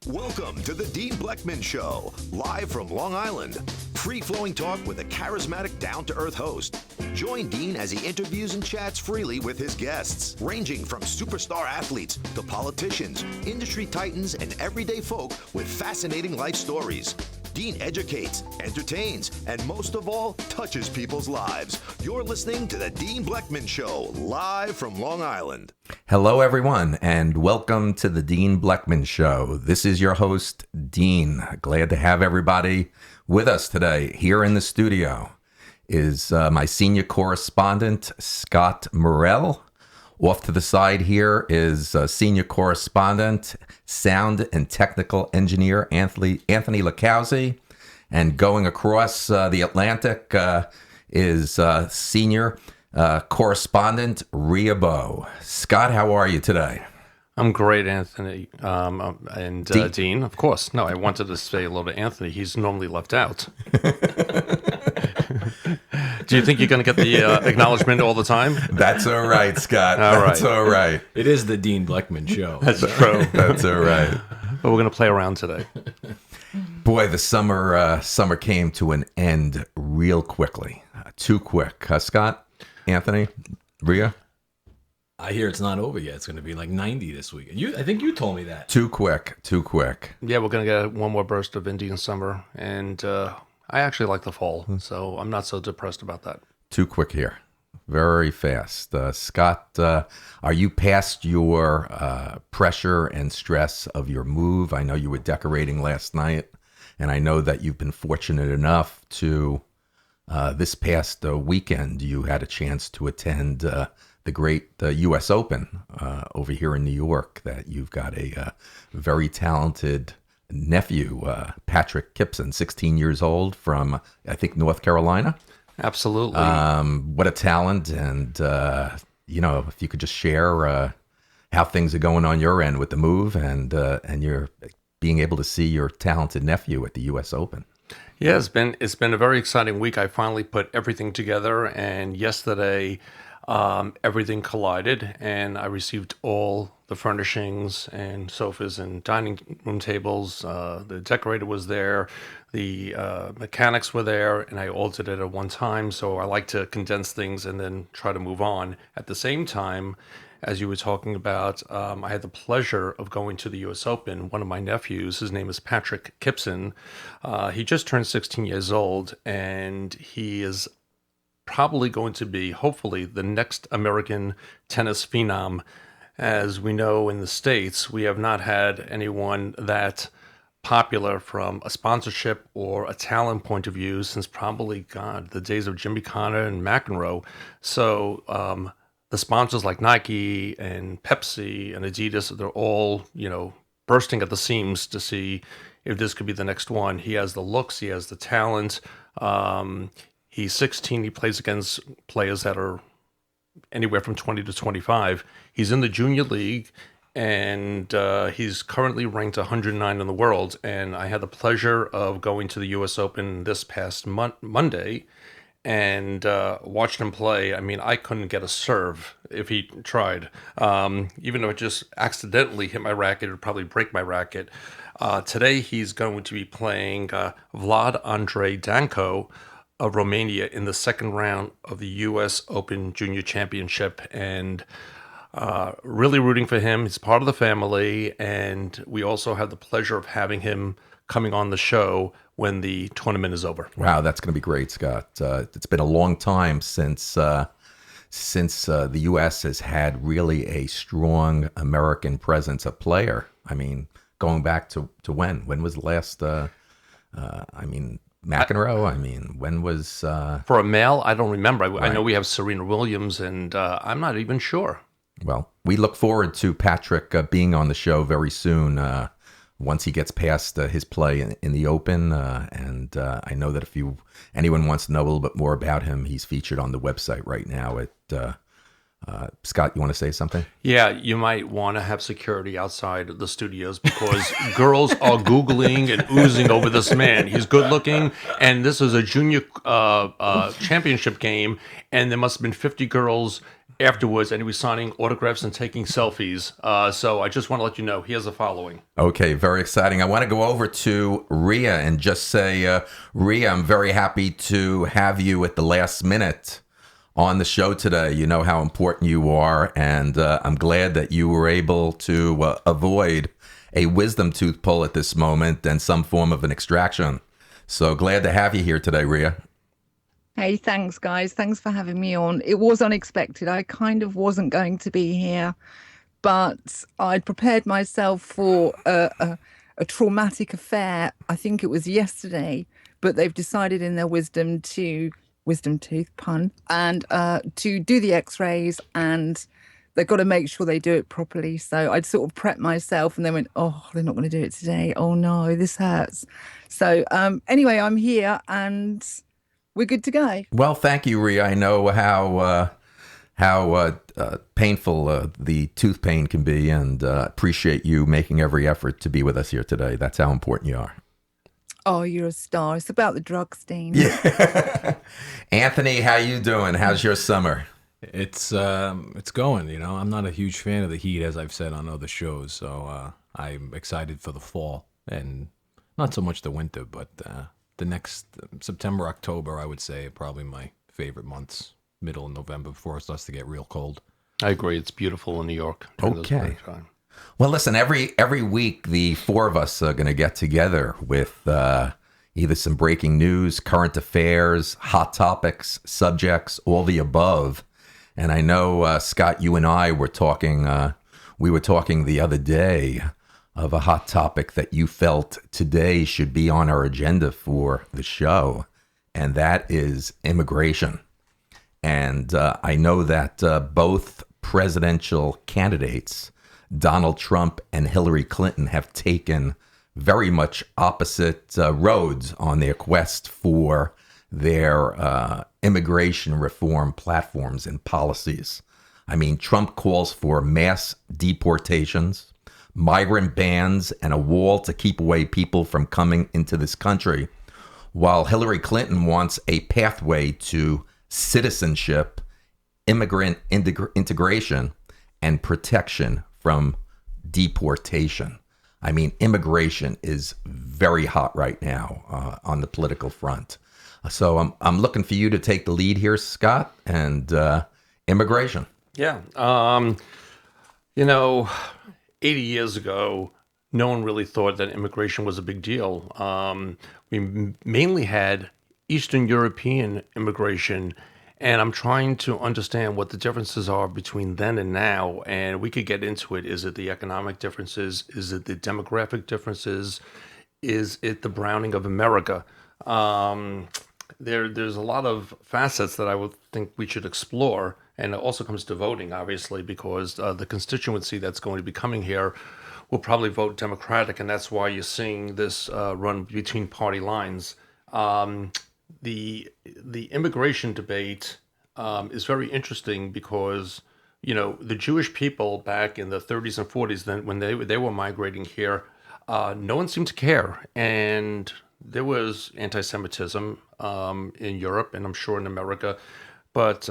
Welcome to the Dean Blechman Show, live from Long Island. Free-flowing talk with a charismatic, down-to-earth host. Join Dean as he interviews and chats freely with his guests, ranging from superstar athletes to politicians, industry titans, and everyday folk with fascinating life stories. Dean educates, entertains, and most of all, touches people's lives. You're listening to the Dean Blechman Show, live from Long Island. Hello, everyone, and welcome to the Dean Blechman Show. This is your host, Dean. Glad to have everybody with us today. Here in the studio is my senior correspondent, Scott Morrell. Off to the side here is senior correspondent, sound and technical engineer, Anthony Lacauzi. And going across the Atlantic is senior correspondent, Ria Bowe. Scott, how are you today? I'm great, Anthony, and Dean, of course. No, I wanted to say hello to Anthony. He's normally left out. Do you think you're going to get the acknowledgement all the time? That's all right, Scott. That's all right. It is the Dean Blechman Show. That's true. That's all right. But we're going to play around today. Boy, the summer came to an end real quickly. Too quick. Scott, Anthony, Ria? I hear it's not over yet. It's going to be like 90 this week. I think you told me that. Too quick. Yeah, we're going to get one more burst of Indian summer, and I actually like the fall, so I'm not so depressed about that. Too quick here. Very fast. Scott, are you past your pressure and stress of your move? I know you were decorating last night, and I know that you've been fortunate enough to, this past weekend, you had a chance to attend the great U.S. Open over here in New York, that you've got a very talented nephew, Patrick Kipson, 16 years old from, I think, North Carolina. Absolutely. What a talent. And, if you could just share how things are going on your end with the move and you're being able to see your talented nephew at the U.S. Open. Yeah, it's been a very exciting week. I finally put everything together, and yesterday everything collided, and I received all the furnishings and sofas and dining room tables. The decorator was there, the mechanics were there, and I altered it at one time. So I like to condense things and then try to move on. At the same time, as you were talking about, I had the pleasure of going to the U.S. Open. One of my nephews, his name is Patrick Kipson. He just turned 16 years old, and he is probably going to be, hopefully, the next American tennis phenom. As we know in the States, we have not had anyone that popular from a sponsorship or a talent point of view since probably, the days of Jimmy Connor and McEnroe. So the sponsors like Nike and Pepsi and Adidas, they're all, bursting at the seams to see if this could be the next one. He has the looks, he has the talent. He's 16. He plays against players that are anywhere from 20 to 25. He's in the junior league, and he's currently ranked 109 in the world. And I had the pleasure of going to the U.S. Open this past Monday and watched him play. I mean, I couldn't get a serve if he tried. Even though it just accidentally hit my racket, it would probably break my racket. Today, he's going to be playing Vlad Andre Danko of Romania in the second round of the U.S. Open Junior Championship, and really rooting for him. He's part of the family, and we also have the pleasure of having him coming on the show when the tournament is over. Wow, that's going to be great, Scott. It's been a long time since the U.S. has had really a strong American presence, a player. I mean, going back to when? When was the last? McEnroe. When was for a male? I don't remember. I know we have Serena Williams, and I'm not even sure. Well, we look forward to Patrick being on the show very soon. Once he gets past his play in the Open, and I know that if anyone wants to know a little bit more about him, he's featured on the website right now at Scott, you want to say something? Yeah, you might want to have security outside the studios because girls are Googling and oozing over this man. He's good looking, and this is a junior championship game, and there must have been 50 girls afterwards, and he was signing autographs and taking selfies. So I just want to let you know, he has a following. Okay, very exciting. I want to go over to Rhea and just say, Rhea, I'm very happy to have you at the last minute on the show today. You know how important you are, and I'm glad that you were able to avoid a wisdom tooth pull at this moment and some form of an extraction. So glad to have you here today, Rhea. Hey, thanks, guys. Thanks for having me on. It was unexpected. I kind of wasn't going to be here, but I'd prepared myself for a traumatic affair. I think it was yesterday, but they've decided in their wisdom tooth pun, and to do the x-rays, and they've got to make sure they do it properly. So I'd sort of prepped myself, and they went, oh, they're not going to do it today. Oh no, this hurts. So anyway, I'm here and we're good to go. Well, thank you, Rhea. I know how painful the tooth pain can be, and appreciate you making every effort to be with us here today. That's how important you are. Oh, you're a star. It's about the drugs, Dean. Yeah. Anthony, how you doing? How's your summer? It's going. You know, I'm not a huge fan of the heat, as I've said on other shows. So I'm excited for the fall, and not so much the winter, but the next September, October, I would say, are probably my favorite months. Middle of November before it starts to get real cold. I agree. It's beautiful in New York. Okay. Well, listen, every week, the four of us are going to get together with either some breaking news, current affairs, hot topics, subjects, all the above. And I know, Scott, you and I were talking, we were talking the other day of a hot topic that you felt today should be on our agenda for the show, and that is immigration. And I know that both presidential candidates, Donald Trump and Hillary Clinton, have taken very much opposite roads on their quest for their immigration reform platforms and policies. I mean, Trump calls for mass deportations, migrant bans, and a wall to keep away people from coming into this country, while Hillary Clinton wants a pathway to citizenship, immigrant integration, and protection from deportation. I mean, immigration is very hot right now on the political front. So I'm looking for you to take the lead here, Scott, and immigration. Yeah. 80 years ago, no one really thought that immigration was a big deal. We mainly had Eastern European immigration, and I'm trying to understand what the differences are between then and now, and we could get into it. Is it the economic differences? Is it the demographic differences? Is it the browning of America? There's a lot of facets that I would think we should explore, and it also comes to voting, obviously, because the constituency that's going to be coming here will probably vote Democratic, and that's why you're seeing this run between party lines. The immigration debate is very interesting because, the Jewish people back in the 30s and 40s, then when they were migrating here, no one seemed to care, and there was anti-Semitism in Europe, and I'm sure in America, but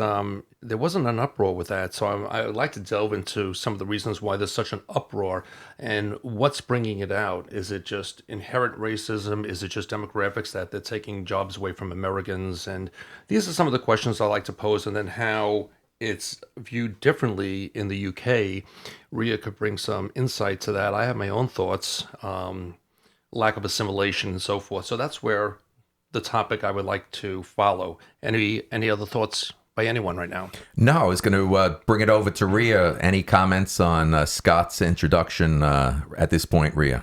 there wasn't an uproar with that. So I would like to delve into some of the reasons why there's such an uproar and what's bringing it out. Is it just inherent racism? Is it just demographics that they're taking jobs away from Americans? And these are some of the questions I like to pose, and then how it's viewed differently in the UK. Rhea could bring some insight to that. I have my own thoughts, lack of assimilation and so forth. So that's where the topic I would like to follow. Any other thoughts by anyone right now? No, I was going to bring it over to Rhea. Any comments on Scott's introduction at this point, Rhea?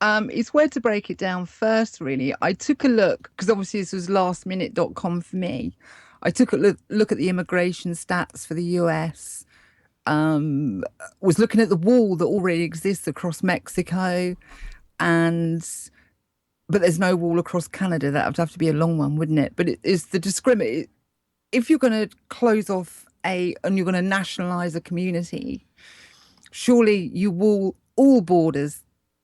It's where to break it down first, really. I took a look, because obviously this was lastminute.com for me. I took a look at the immigration stats for the US, was looking at the wall that already exists across Mexico, but there's no wall across Canada. That would have to be a long one, wouldn't it? But it is the discriminate. If you're going to close off and you're going to nationalize a community, surely you wall all borders,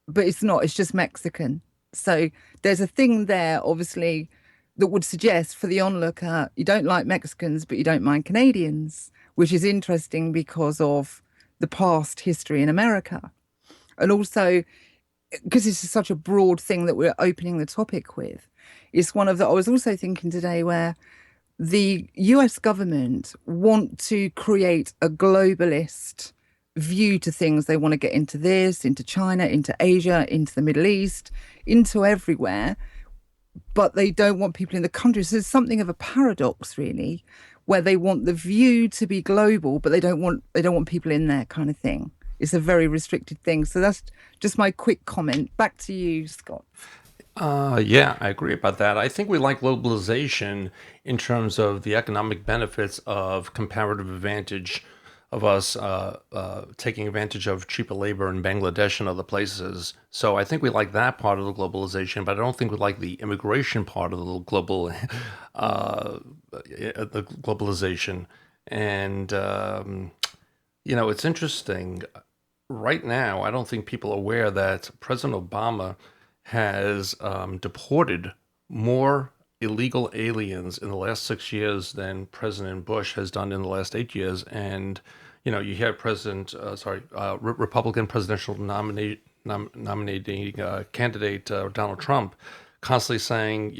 but it's not. It's just Mexican. So there's a thing there, obviously, that would suggest for the onlooker, you don't like Mexicans, but you don't mind Canadians, which is interesting because of the past history in America. And also, because this is such a broad thing that we're opening the topic with, it's one of the, I was also thinking today where the US government want to create a globalist view to things. They want to get into this, into China, into Asia, into the Middle East, into everywhere, but they don't want people in the country. So there's something of a paradox, really, where they want the view to be global, but they don't want people in there, kind of thing. It's a very restricted thing. So that's just my quick comment. Back to you, Scott. Yeah, I agree about that. I think we like globalization in terms of the economic benefits of comparative advantage of us taking advantage of cheaper labor in Bangladesh and other places. So I think we like that part of the globalization, but I don't think we like the immigration part of the the globalization. And it's interesting. Right now, I don't think people are aware that President Obama has deported more illegal aliens in the last 6 years than President Bush has done in the last 8 years. And, you hear Republican presidential nominating candidate Donald Trump constantly saying,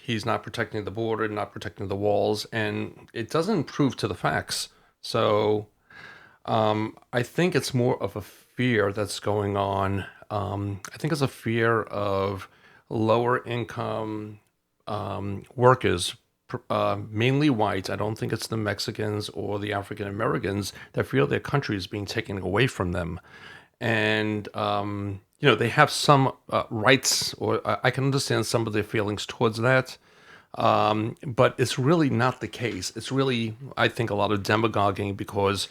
he's not protecting the border, not protecting the walls, and it doesn't prove to the facts. So I think it's more of a fear that's going on. I think it's a fear of lower income workers, mainly whites. I don't think it's the Mexicans or the African Americans that feel their country is being taken away from them. And, they have some rights, or I can understand some of their feelings towards that. But it's really not the case. It's really, I think, a lot of demagoguing, because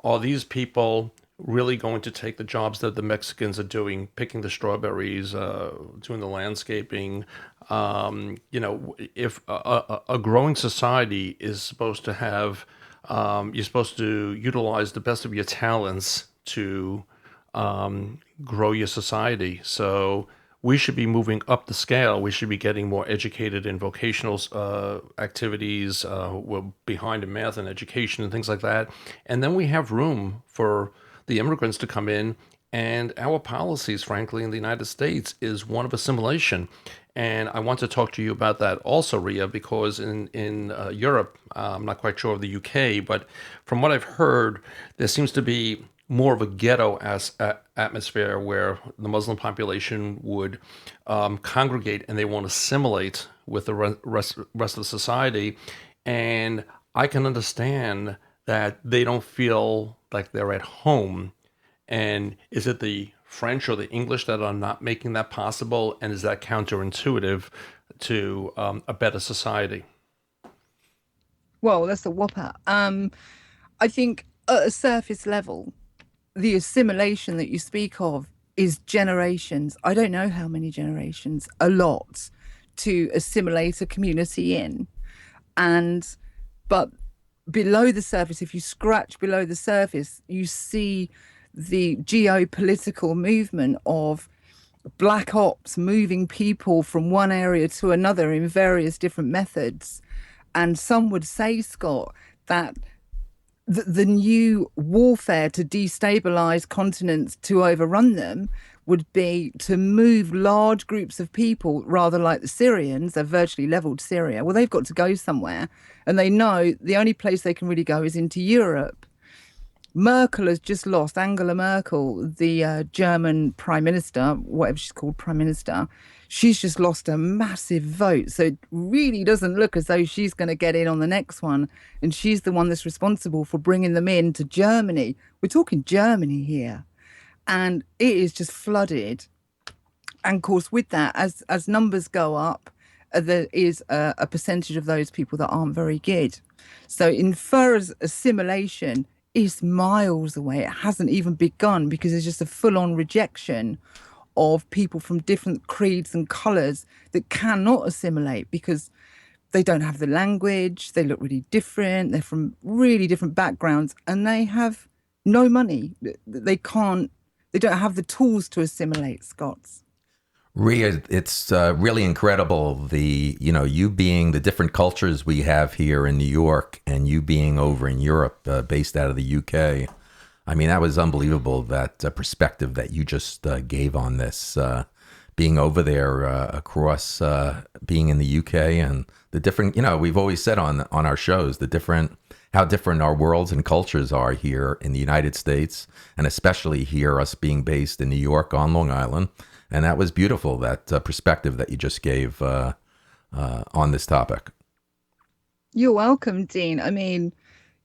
are these people really going to take the jobs that the Mexicans are doing, picking the strawberries, doing the landscaping? If a growing society is supposed to have, you're supposed to utilize the best of your talents to grow your society. So we should be moving up the scale. We should be getting more educated in vocational activities. We're behind in math and education and things like that. And then we have room for the immigrants to come in. And our policies, frankly, in the United States is one of assimilation. And I want to talk to you about that also, Ria, because in Europe, I'm not quite sure of the UK, but from what I've heard, there seems to be more of a ghetto atmosphere where the Muslim population would congregate and they won't assimilate with the rest of the society. And I can understand that they don't feel like they're at home. And is it the French or the English that are not making that possible? And is that counterintuitive to a better society? Well, that's a whopper. I think at a surface level, the assimilation that you speak of is generations. I don't know how many generations, a lot, to assimilate a community in. But below the surface, if you scratch below the surface, you see the geopolitical movement of black ops moving people from one area to another in various different methods. And some would say, Scott, that the new warfare to destabilize continents, to overrun them, would be to move large groups of people, rather like the Syrians. They've virtually leveled Syria. Well, they've got to go somewhere, and they know the only place they can really go is into Europe. Merkel has just lost, Angela Merkel, the German prime minister, whatever she's called, prime minister. She's just lost a massive vote. So it really doesn't look as though she's going to get in on the next one. And she's the one that's responsible for bringing them in to Germany. We're talking Germany here. And it is just flooded. And of course, with that, as numbers go up, there is a percentage of those people that aren't very good. So infer as assimilation is miles away. It hasn't even begun, because there's just a full-on rejection of people from different creeds and colours that cannot assimilate because they don't have the language, they look really different, they're from really different backgrounds, and they have no money. They don't have the tools to assimilate, Scots. Ria, it's really incredible you being the different cultures we have here in New York and you being over in Europe, based out of the UK. I mean, that was unbelievable, that perspective that you just gave on this, being over there across, being in the UK and the different, we've always said on our shows, how different our worlds and cultures are here in the United States, and especially here, us being based in New York on Long Island. And that was beautiful, that perspective that you just gave on this topic. You're welcome, Dean. I mean,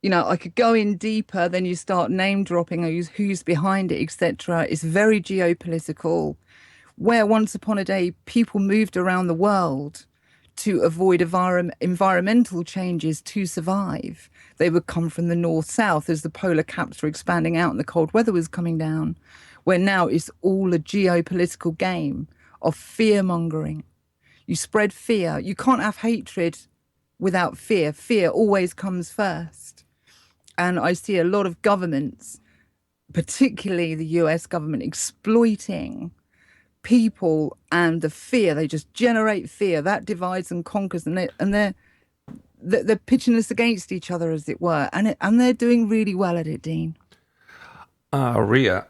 I could go in deeper, then you start name dropping who's behind it, etc. It's very geopolitical, where once upon a day people moved around the world to avoid environmental changes to survive. They would come from the north-south as the polar caps were expanding out and the cold weather was coming down, where now it's all a geopolitical game of fear-mongering. You spread fear. You can't have hatred without fear. Fear always comes first. And I see a lot of governments, particularly the US government, exploiting people and the fear. They just generate fear. That divides and conquers, and they're pitching us against each other, as it were. And they're doing really well at it, Dean. Ria,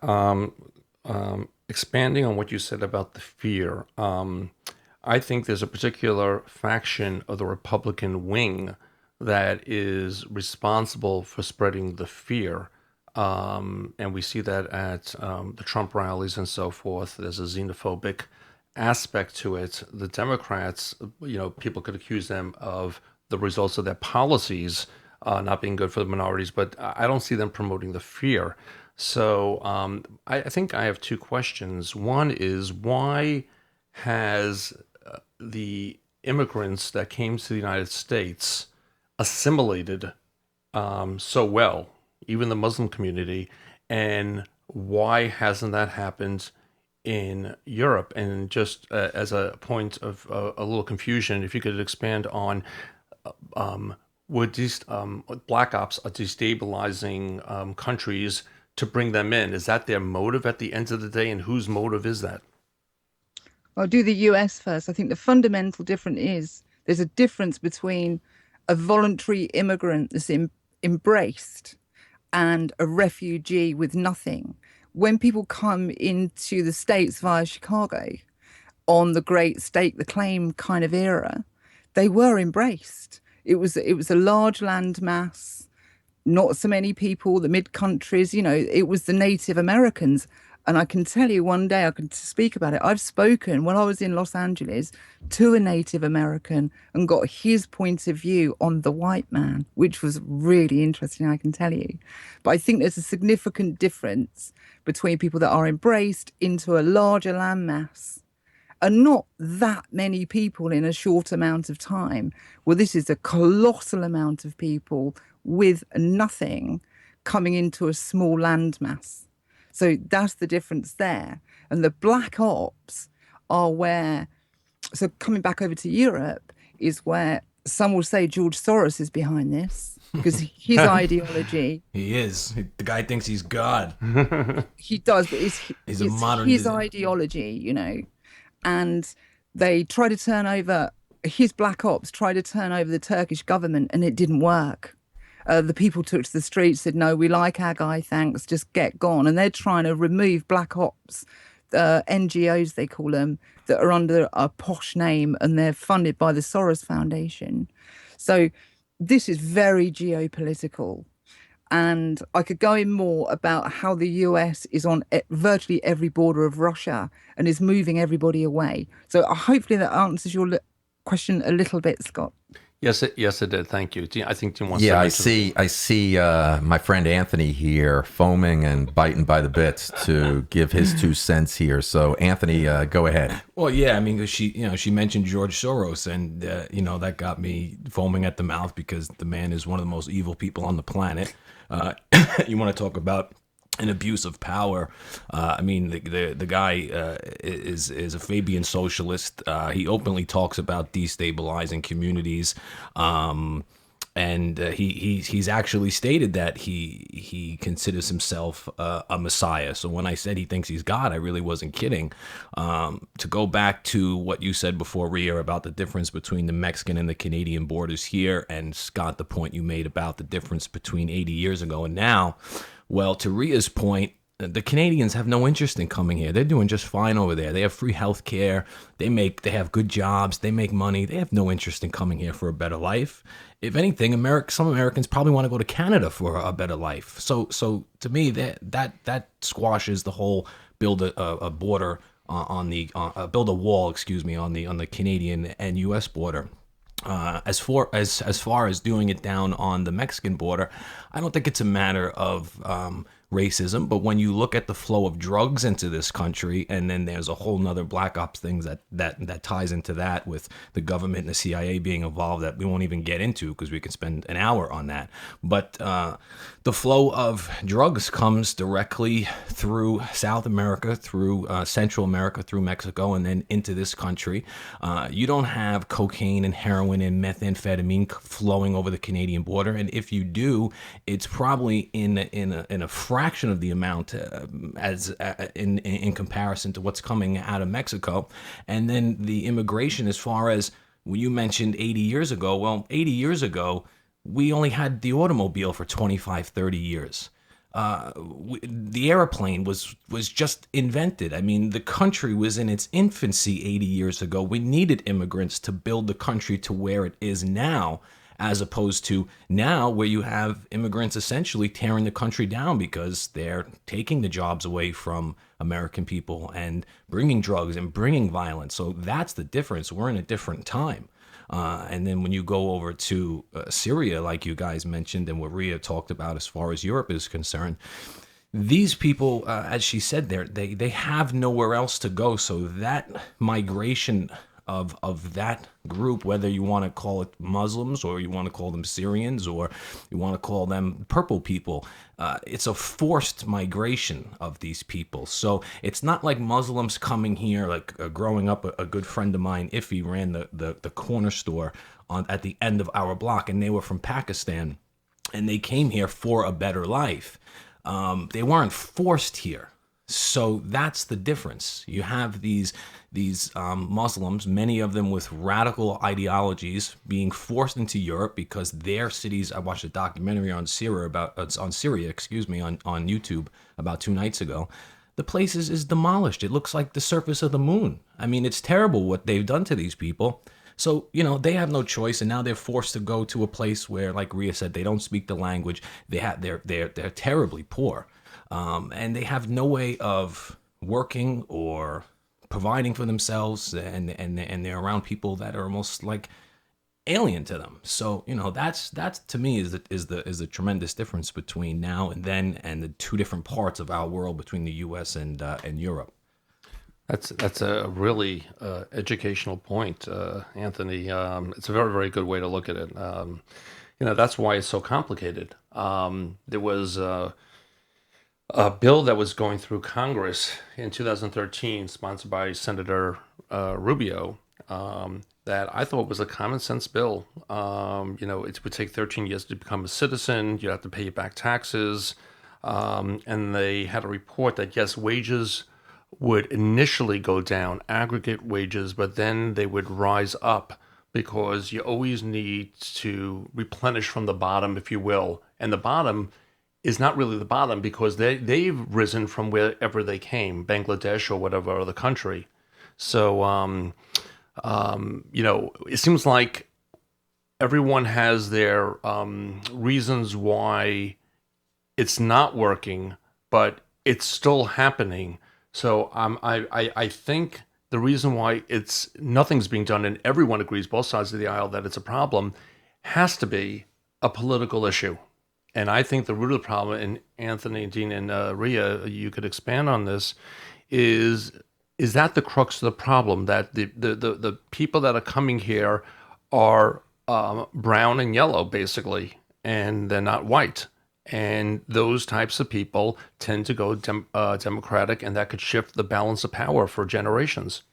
expanding on what you said about the fear, I think there's a particular faction of the Republican wing that is responsible for spreading the fear. And we see that at the Trump rallies and so forth. There's a xenophobic aspect to it. The Democrats, people could accuse them of the results of their policies not being good for the minorities, but I don't see them promoting the fear. So I think I have two questions. One is, why has the immigrants that came to the United States assimilated so well, even the Muslim community, and why hasn't that happened in Europe? And just as a point of a little confusion, if you could expand on would these black ops are destabilizing countries to bring them in? Is that their motive at the end of the day, and whose motive is that? I'll do the US first. I think the fundamental difference is there's a difference between a voluntary immigrant that's embraced and a refugee with nothing. When people come into the States via Chicago on the great stake the claim kind of era, they were embraced. It was a large land mass, not so many people, the mid-countries, it was the Native Americans. And I can tell you, one day I can speak about it. I've spoken when I was in Los Angeles to a Native American and got his point of view on the white man, which was really interesting, I can tell you. But I think there's a significant difference between people that are embraced into a larger landmass and not that many people in a short amount of time. Well, this is a colossal amount of people with nothing coming into a small landmass. So that's the difference there. And the black ops are where, so coming back over to Europe, is where some will say George Soros is behind this, because his ideology. He is. The guy thinks he's God. He does, but it's his ideology, And they try to turn over, his black ops try to turn over the Turkish government, and it didn't work. The people took to the streets, said, no, we like our guy, thanks, just get gone. And they're trying to remove black ops, NGOs they call them, that are under a posh name, and they're funded by the Soros Foundation. So this is very geopolitical. And I could go in more about how the US is on virtually every border of Russia and is moving everybody away. So hopefully that answers your question a little bit, Scott. Yes, it did. Thank you. I think Tim wants. Yeah, I see. My friend Anthony here foaming and biting by the bits to give his 2 cents here. So, Anthony, go ahead. Well, yeah, I mean, she mentioned George Soros, and that got me foaming at the mouth, because the man is one of the most evil people on the planet. You want to talk about an abuse of power? I mean, the guy is a Fabian socialist. He openly talks about destabilizing communities, And he's actually stated that he considers himself a messiah. So when I said he thinks he's God, I really wasn't kidding. To go back to what you said before, Rhea, about the difference between the Mexican and the Canadian borders here, and Scott, the point you made about the difference between 80 years ago and now, well, to Rhea's point, the Canadians have no interest in coming here. They're doing just fine over there. They have free health care. They have good jobs. They make money. They have no interest in coming here for a better life. If anything, some Americans probably want to go to Canada for a better life. So to me, that squashes the whole build a border build a wall, on the Canadian and U.S. border. As far as doing it down on the Mexican border, I don't think it's a matter of racism, but when you look at the flow of drugs into this country, and then there's a whole nother black ops things that ties into that, with the government and the CIA being involved, that we won't even get into because we could spend an hour on that. But the flow of drugs comes directly through South America, through Central America, through Mexico, and then into this country. You don't have cocaine and heroin and methamphetamine flowing over the Canadian border, and if you do, it's probably in a fraction of the amount in comparison to what's coming out of Mexico. And then the immigration, as far as when you mentioned 80 years ago, well, 80 years ago, we only had the automobile for 25, 30 years. The airplane was just invented. I mean, the country was in its infancy 80 years ago. We needed immigrants to build the country to where it is now, as opposed to now, where you have immigrants essentially tearing the country down because they're taking the jobs away from American people and bringing drugs and bringing violence. So that's the difference. We're in a different time. And then when you go over to Syria, like you guys mentioned, and what Rhea talked about as far as Europe is concerned, these people, as she said there, they have nowhere else to go. So that migration of that group, whether you want to call it Muslims or you want to call them Syrians or you want to call them purple people, it's a forced migration of these people. So it's not like Muslims coming here, like growing up, a good friend of mine, Iffy, ran the corner store at the end of our block, and they were from Pakistan, and they came here for a better life. They weren't forced here. So that's the difference. You have these Muslims, many of them with radical ideologies, being forced into Europe because their cities. I watched a documentary on Syria on YouTube about 2 nights ago. The place is demolished. It looks like the surface of the moon. I mean, it's terrible what they've done to these people. So, they have no choice, and now they're forced to go to a place where, like Rhea said, they don't speak the language. They're terribly poor. And they have no way of working or providing for themselves, and they're around people that are almost like alien to them. So that's to me is the tremendous difference between now and then, and the two different parts of our world between the U.S. and Europe. That's a really educational point, Anthony. It's a very, very good way to look at it. That's why it's so complicated. There was a bill that was going through Congress in 2013, sponsored by Senator Rubio, that I thought was a common sense bill. It would take 13 years to become a citizen. You have to pay back taxes. And they had a report that, yes, wages would initially go down, aggregate wages, but then they would rise up because you always need to replenish from the bottom, if you will. And the bottom is not really the bottom because they've risen from wherever they came, Bangladesh or whatever other country. So, it seems like everyone has their reasons why it's not working, but it's still happening. So I think the reason why nothing's being done, and everyone agrees, both sides of the aisle, that it's a problem, has to be a political issue. And I think the root of the problem, and Anthony, Dean, and Rhea, you could expand on this, is that the crux of the problem, that the people that are coming here are brown and yellow, basically, and they're not white. And those types of people tend to go Democratic, and that could shift the balance of power for generations.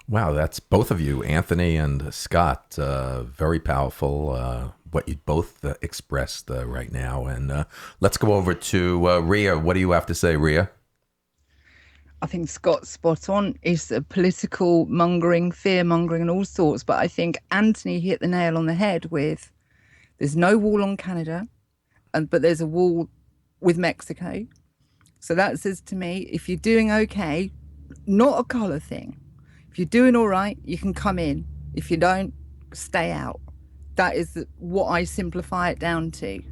Wow, that's both of you, Anthony and Scott. Very powerful, what you both expressed right now. And let's go over to Rhea. What do you have to say, Rhea? I think Scott's spot on. It's a political mongering, fear mongering, and all sorts. But I think Anthony hit the nail on the head with there's no wall on Canada, but there's a wall with Mexico. So that says to me, if you're doing okay, not a colour thing. If you're doing all right, you can come in. If you don't, stay out. That is what I simplify it down to.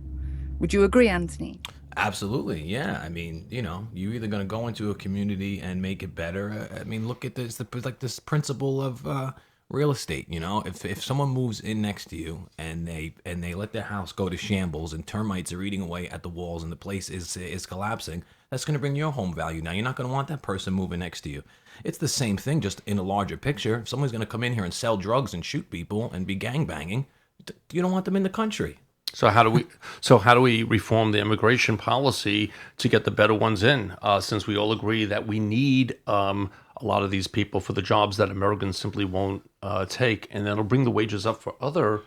Would you agree, Anthony? Absolutely, yeah. I mean, you're either going to go into a community and make it better. I mean, look at this, like this principle of real estate. If someone moves in next to you and they let their house go to shambles and termites are eating away at the walls and the place is collapsing, that's going to bring your home value. Now, you're not going to want that person moving next to you. It's the same thing, just in a larger picture. If someone's going to come in here and sell drugs and shoot people and be gangbanging, you don't want them in the country. So how do we reform the immigration policy to get the better ones in? Since we all agree that we need a lot of these people for the jobs that Americans simply won't take, and that'll bring the wages up for other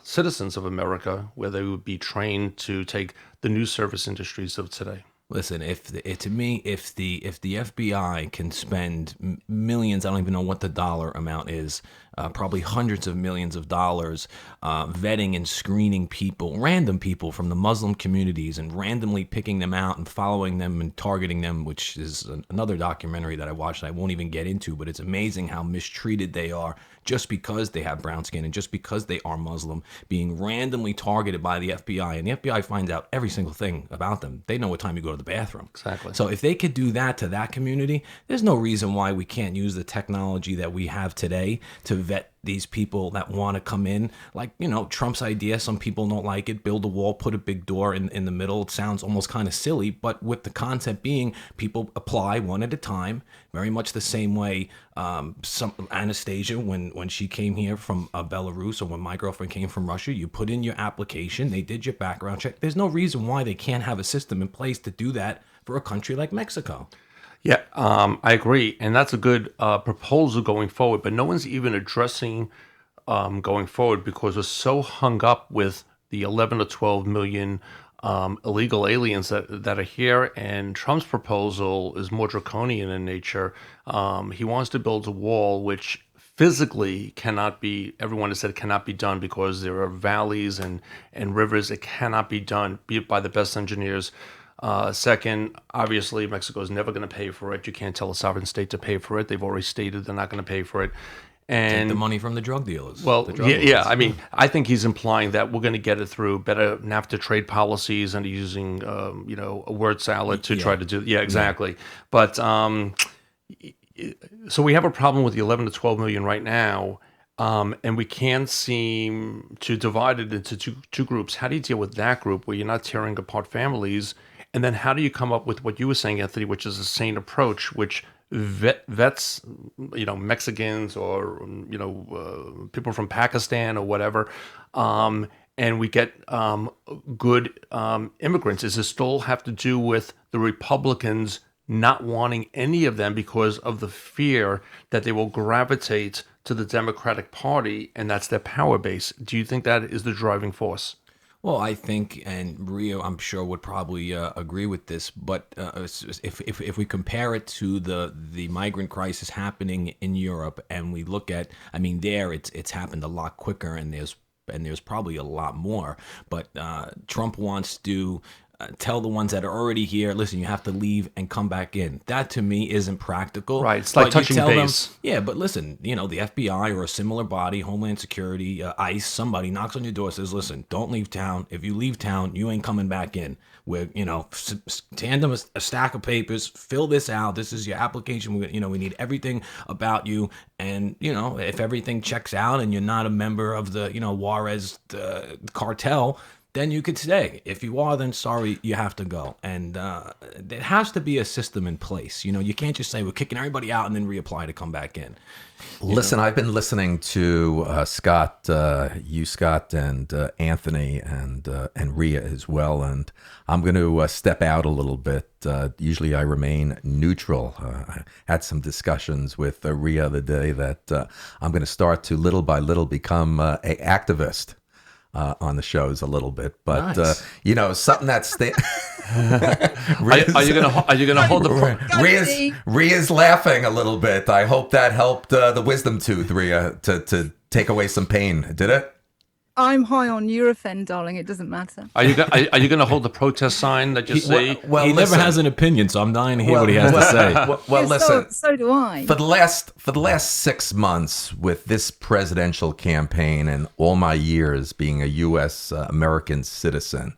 citizens of America, where they would be trained to take the new service industries of today. Listen, if the FBI can spend millions, I don't even know what the dollar amount is, probably hundreds of millions of dollars, vetting and screening people, random people from the Muslim communities, and randomly picking them out and following them and targeting them, which is another documentary that I watched I won't even get into, but it's amazing how mistreated they are just because they have brown skin and just because they are Muslim, being randomly targeted by the FBI. And the FBI finds out every single thing about them. They know what time you go to the bathroom. Exactly. So if they could do that to that community, there's no reason why we can't use the technology that we have today to vet these people that want to come in. Like, Trump's idea, some people don't like it, build a wall, put a big door in the middle. It sounds almost kind of silly, but with the concept being people apply one at a time, very much the same way some Anastasia, when she came here from Belarus, or when my girlfriend came from Russia, you put in your application, they did your background check. There's no reason why they can't have a system in place to do that for a country like Mexico. Yeah, I agree. And that's a good proposal going forward. But no one's even addressing going forward because we're so hung up with the 11 or 12 million illegal aliens that are here. And Trump's proposal is more draconian in nature. He wants to build a wall which physically cannot be, everyone has said cannot be done because there are valleys and rivers. It cannot be done, be it by the best engineers. Second, obviously, Mexico is never going to pay for it. You can't tell a sovereign state to pay for it. They've already stated they're not going to pay for it. And take the money from the drug dealers. Well, yeah. I mean, I think he's implying that we're going to get it through better NAFTA trade policies and using, a word salad to try to do. Yeah, exactly. Yeah. But so we have a problem with the 11 to 12 million right now. And we can't seem to divide it into two groups. How do you deal with that group where you're not tearing apart families? And then how do you come up with what you were saying, Anthony, which is a sane approach, which vets, Mexicans or, people from Pakistan or whatever, and we get good immigrants? Does this still have to do with the Republicans not wanting any of them because of the fear that they will gravitate to the Democratic Party and that's their power base? Do you think that is the driving force? Well, I think, and Rio, I'm sure, would probably agree with this, but if we compare it to the migrant crisis happening in Europe, and we look at, I mean, there it's happened a lot quicker, and there's probably a lot more. But Trump wants to tell the ones that are already here, listen, you have to leave and come back in. That to me isn't practical. Right, it's like touching base. Yeah, but listen, the FBI or a similar body, Homeland Security, ICE, somebody knocks on your door, says, listen, don't leave town. If you leave town, you ain't coming back in. We're, hand them a stack of papers, fill this out. This is your application. We need everything about you. And, if everything checks out and you're not a member of the, Juarez cartel, then you could stay. If you are, then sorry, you have to go. And there has to be a system in place. You can't just say we're kicking everybody out and then reapply to come back in. Listen, I've been listening to Scott, and Anthony, and Rhea as well, and I'm going to step out a little bit. Usually I remain neutral. I had some discussions with Rhea the day that I'm going to start to little by little become an activist. on the shows a little bit, but Nice. something that's Are you gonna hold the Ria's laughing a little bit. I hope that helped the wisdom tooth, Ria, to take away some pain. Did it? I'm high on Nurofen, darling. It doesn't matter. Are you gonna hold the protest sign that you see? Well, He listen. never has an opinion, so I'm dying to hear what he has to say. Well, Yeah, listen. So do I. For the last 6 months with this presidential campaign and all my years being a U.S. American citizen,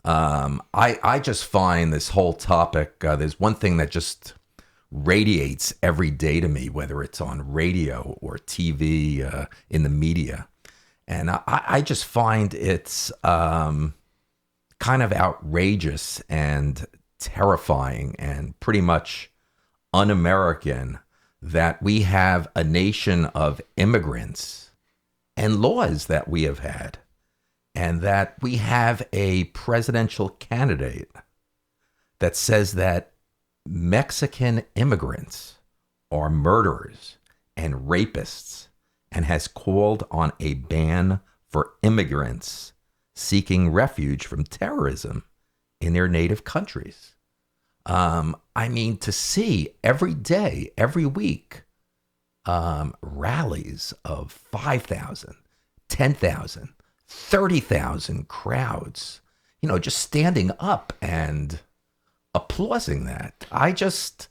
I just find this whole topic. There's one thing that just radiates every day to me, whether it's on radio or TV, in the media, and I just find it's kind of outrageous and terrifying and pretty much un-American that we have a nation of immigrants and laws that we have had, and that we have a presidential candidate that says that Mexican immigrants are murderers and rapists and has called on a ban for immigrants seeking refuge from terrorism in their native countries. I mean, to see every day, every week, rallies of 5,000, 10,000, 30,000 crowds, just standing up and applauding that. I just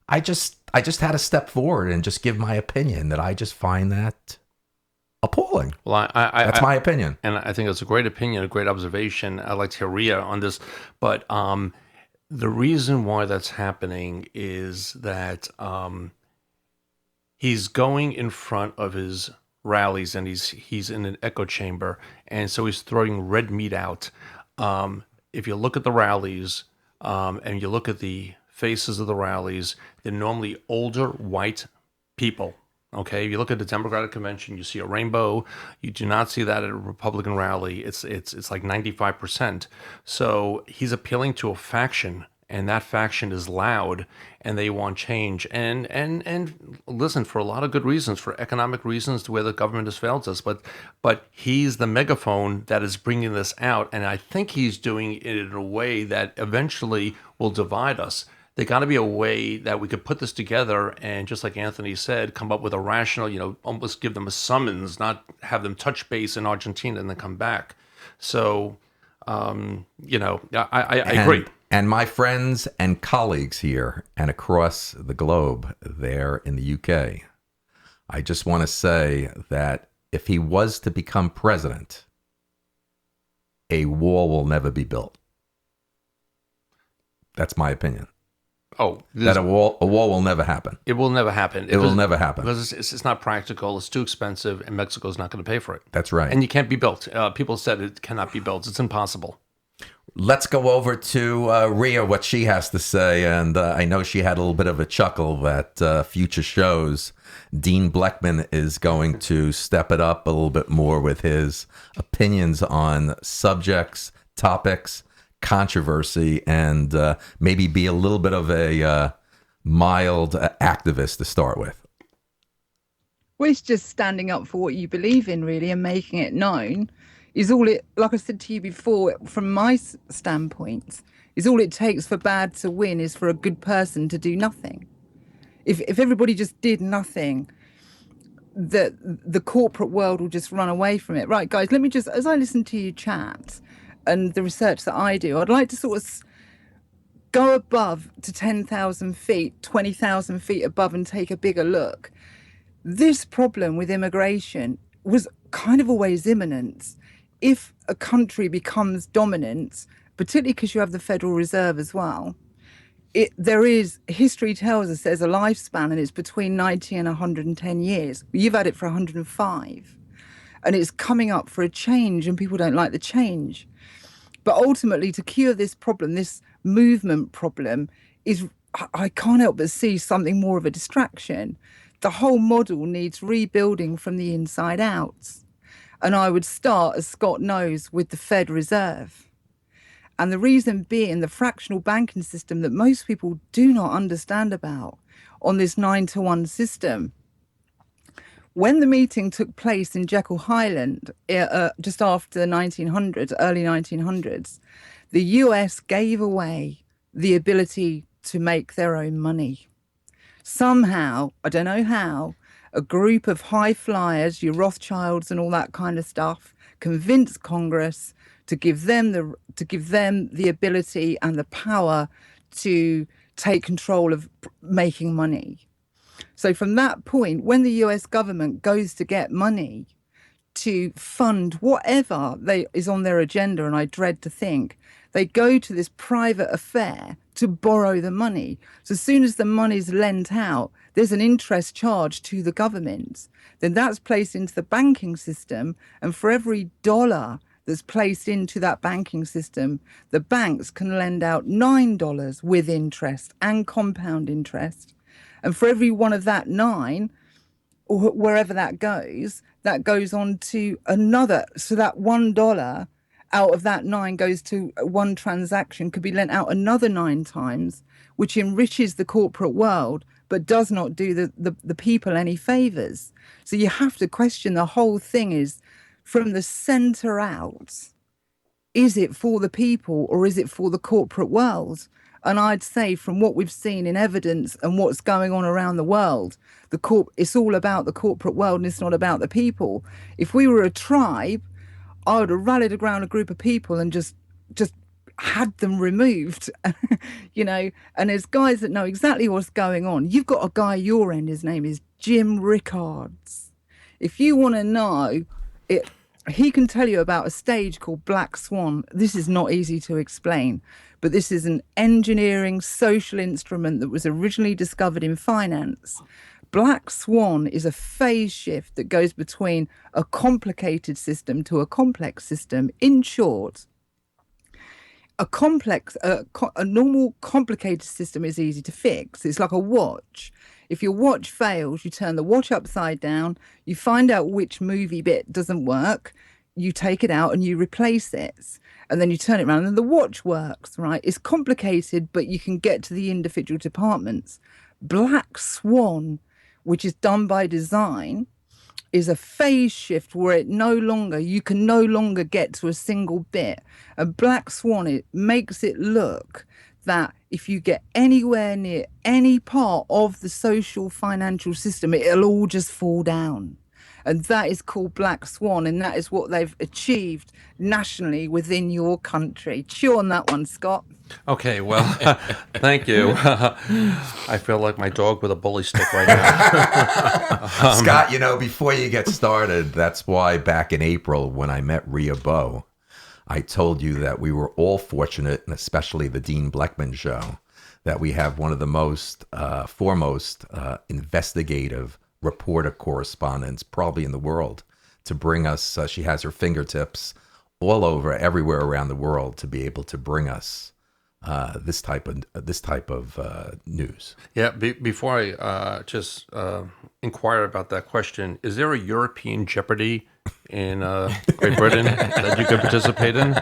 had to step forward and just give my opinion that I just find that appalling. Well, That's my opinion. And I think it's a great opinion, a great observation. I'd like to hear Ria on this. But the reason why that's happening is that he's going in front of his rallies and he's in an echo chamber. And so he's throwing red meat out. If you look at the rallies and you look at the faces of the rallies, they're normally older white people. Okay, if you look at the Democratic convention, you see a rainbow. You do not see that at a Republican rally. It's like 95%. So he's appealing to a faction, and that faction is loud, and they want change. And listen, for a lot of good reasons, for economic reasons, to where the government has failed us. But he's the megaphone that is bringing this out, and I think he's doing it in a way that eventually will divide us. There got to be a way that we could put this together and, just like Anthony said, come up with a rational, almost give them a summons, not have them touch base in Argentina and then come back. So, I agree. And my friends and colleagues here and across the globe there in the UK, I just want to say that if he was to become president, a wall will never be built. That's my opinion. Oh, that a wall will never happen. It will never happen. It will never happen because it's not practical. It's too expensive, and Mexico's not going to pay for it. That's right. And you can't be built. People said it cannot be built. It's impossible. Let's go over to Ria, what she has to say. And I know she had a little bit of a chuckle that future shows, Dean Blechman is going to step it up a little bit more with his opinions on subjects, topics, controversy, and maybe be a little bit of a mild activist to start with. Well, it's just standing up for what you believe in, really, and making it known is all it, like I said to you before, from my standpoint, is all it takes for bad to win is for a good person to do nothing. If everybody just did nothing, the corporate world will just run away from it. Right, guys, let me just, as I listen to you chat, and the research that I do, I'd like to sort of go above to 10,000 feet, 20,000 feet above and take a bigger look. This problem with immigration was kind of always imminent. If a country becomes dominant, particularly because you have the Federal Reserve as well, history tells us there's a lifespan and it's between 90 and 110 years. You've had it for 105. And it's coming up for a change and people don't like the change. But ultimately, to cure this problem, this movement problem, I can't help but see something more of a distraction. The whole model needs rebuilding from the inside out. And I would start, as Scott knows, with the Fed Reserve. And the reason being the fractional banking system that most people do not understand about on this 9-to-1 system. When the meeting took place in Jekyll Highland, just after the 1900s, early 1900s, the US gave away the ability to make their own money. Somehow, I don't know how, a group of high flyers, your Rothschilds and all that kind of stuff, convinced Congress to give them the ability and the power to take control of making money. So from that point, when the US government goes to get money to fund whatever is on their agenda, and I dread to think, they go to this private affair to borrow the money. So as soon as the money's lent out, there's an interest charge to the government. Then that's placed into the banking system. And for every dollar that's placed into that banking system, the banks can lend out $9 with interest and compound interest. And for every one of that 9, or wherever that goes on to another. So that $1 out of that 9 goes to one transaction, could be lent out another 9 times, which enriches the corporate world, but does not do the people any favors. So you have to question the whole thing is from the center out, is it for the people or is it for the corporate world? And I'd say from what we've seen in evidence and what's going on around the world, it's all about the corporate world and it's not about the people. If we were a tribe, I would have rallied around a group of people and just had them removed, you know. And there's guys that know exactly what's going on. You've got a guy at your end, his name is Jim Rickards. If you want to know it, he can tell you about a stage called Black Swan. This is not easy to explain, but this is an engineering social instrument that was originally discovered in finance. Black Swan is a phase shift that goes between a complicated system to a complex system. In short, a normal complicated system is easy to fix. It's like a watch. If your watch fails, you turn the watch upside down, you find out which movie bit doesn't work, you take it out and you replace it. And then you turn it around and the watch works, right? It's complicated, but you can get to the individual departments. Black Swan, which is done by design, is a phase shift where you can no longer get to a single bit. And Black Swan, it makes it look that if you get anywhere near any part of the social financial system, it'll all just fall down. And that is called Black Swan, and that is what they've achieved nationally within your country. Chew on that one, Scott. Okay, well, thank you. I feel like my dog with a bully stick right now. Scott, you know, before you get started, that's why back in April when I met Rhea Bowe, I told you that we were all fortunate, and especially the Dean Blechman show, that we have one of the most foremost investigative reporter correspondents probably in the world to bring us. She has her fingertips all over, everywhere around the world, to be able to bring us this type of news. Yeah. Before I just inquire about that question, is there a European Jeopardy in Great Britain that you could participate in,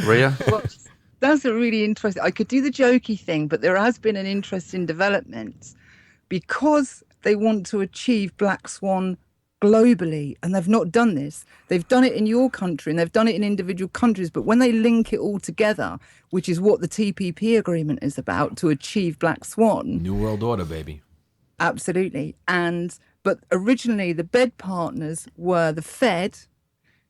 Rhea? Well, that's a really interesting. I could do the jokey thing, but there has been an interesting development because they want to achieve Black Swan globally, and they've not done this. They've done it in your country and they've done it in individual countries, but when they link it all together, which is what the TPP agreement is about, to achieve Black Swan. New World Order, baby. Absolutely. But originally the bed partners were the Fed,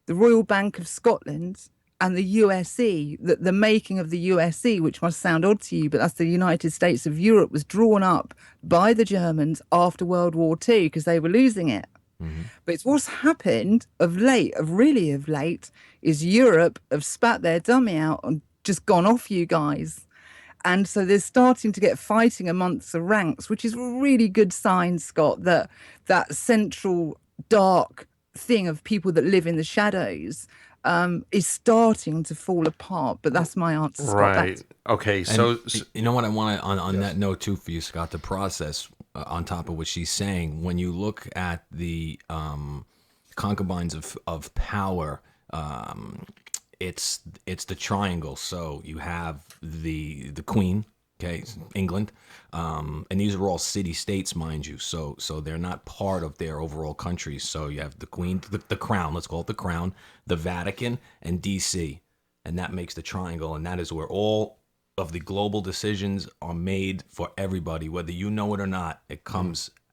the Royal Bank of Scotland, and the USE. The making of the USE, which must sound odd to you, but that's the United States of Europe, was drawn up by the Germans after World War II because they were losing it. Mm-hmm. But it's what's happened of late, is Europe have spat their dummy out and just gone off you guys. And so they're starting to get fighting amongst the ranks, which is a really good sign, Scott, that central dark thing of people that live in the shadows is starting to fall apart. But that's my answer, Scott. Right. Okay. So you know what I want to, on that note too, for you, Scott, to process on top of what she's saying, when you look at the concubines of power, it's the triangle. So you have the queen, Okay, England, and these are all city-states, mind you. So they're not part of their overall countries. So you have the Queen, the Crown. Let's call it the Crown, the Vatican, and D.C. And that makes the triangle, and that is where all of the global decisions are made for everybody, whether you know it or not. It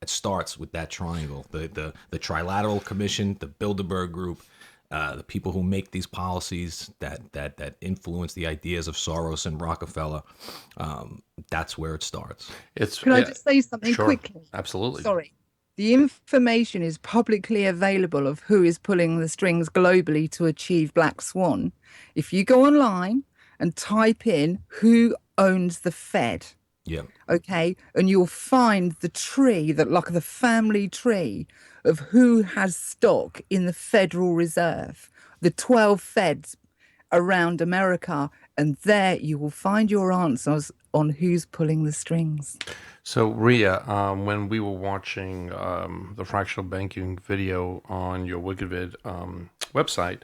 starts with that triangle, the Trilateral Commission, the Bilderberg Group. The people who make these policies that influence the ideas of Soros and Rockefeller, that's where it starts. Can I just say something sure, quickly? absolutely. Sorry. The information is publicly available of who is pulling the strings globally to achieve Black Swan. If you go online and type in who owns the Fed, Yeah. okay, and you'll find the tree, that like the family tree of who has stock in the Federal Reserve, the 12 Feds around America, and there you will find your answers on who's pulling the strings. So, Ria, when we were watching the fractional banking video on your WikiVid website,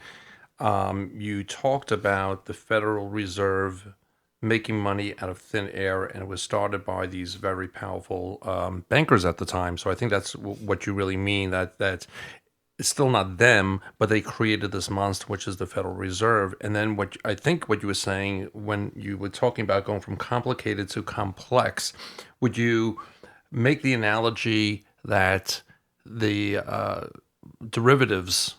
you talked about the Federal Reserve making money out of thin air, and it was started by these very powerful bankers at the time. So I think that's what you really mean, that it's still not them, but they created this monster, which is the Federal Reserve. And then what you were saying when you were talking about going from complicated to complex, would you make the analogy that the derivatives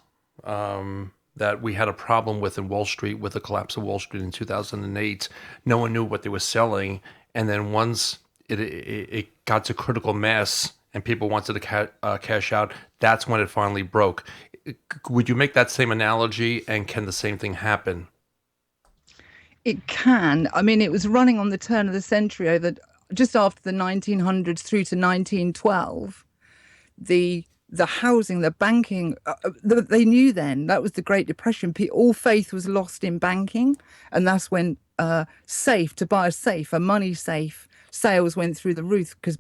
that we had a problem with in Wall Street, with the collapse of Wall Street in 2008, no one knew what they were selling. And then once it got to critical mass and people wanted to cash out, that's when it finally broke. Would you make that same analogy, and can the same thing happen? It can. I mean, it was running on the turn of the century, just after the 1900s through to 1912. The housing, the banking, they knew then that was the Great Depression. All faith was lost in banking, and that's when to buy a safe, a money safe, sales went through the roof because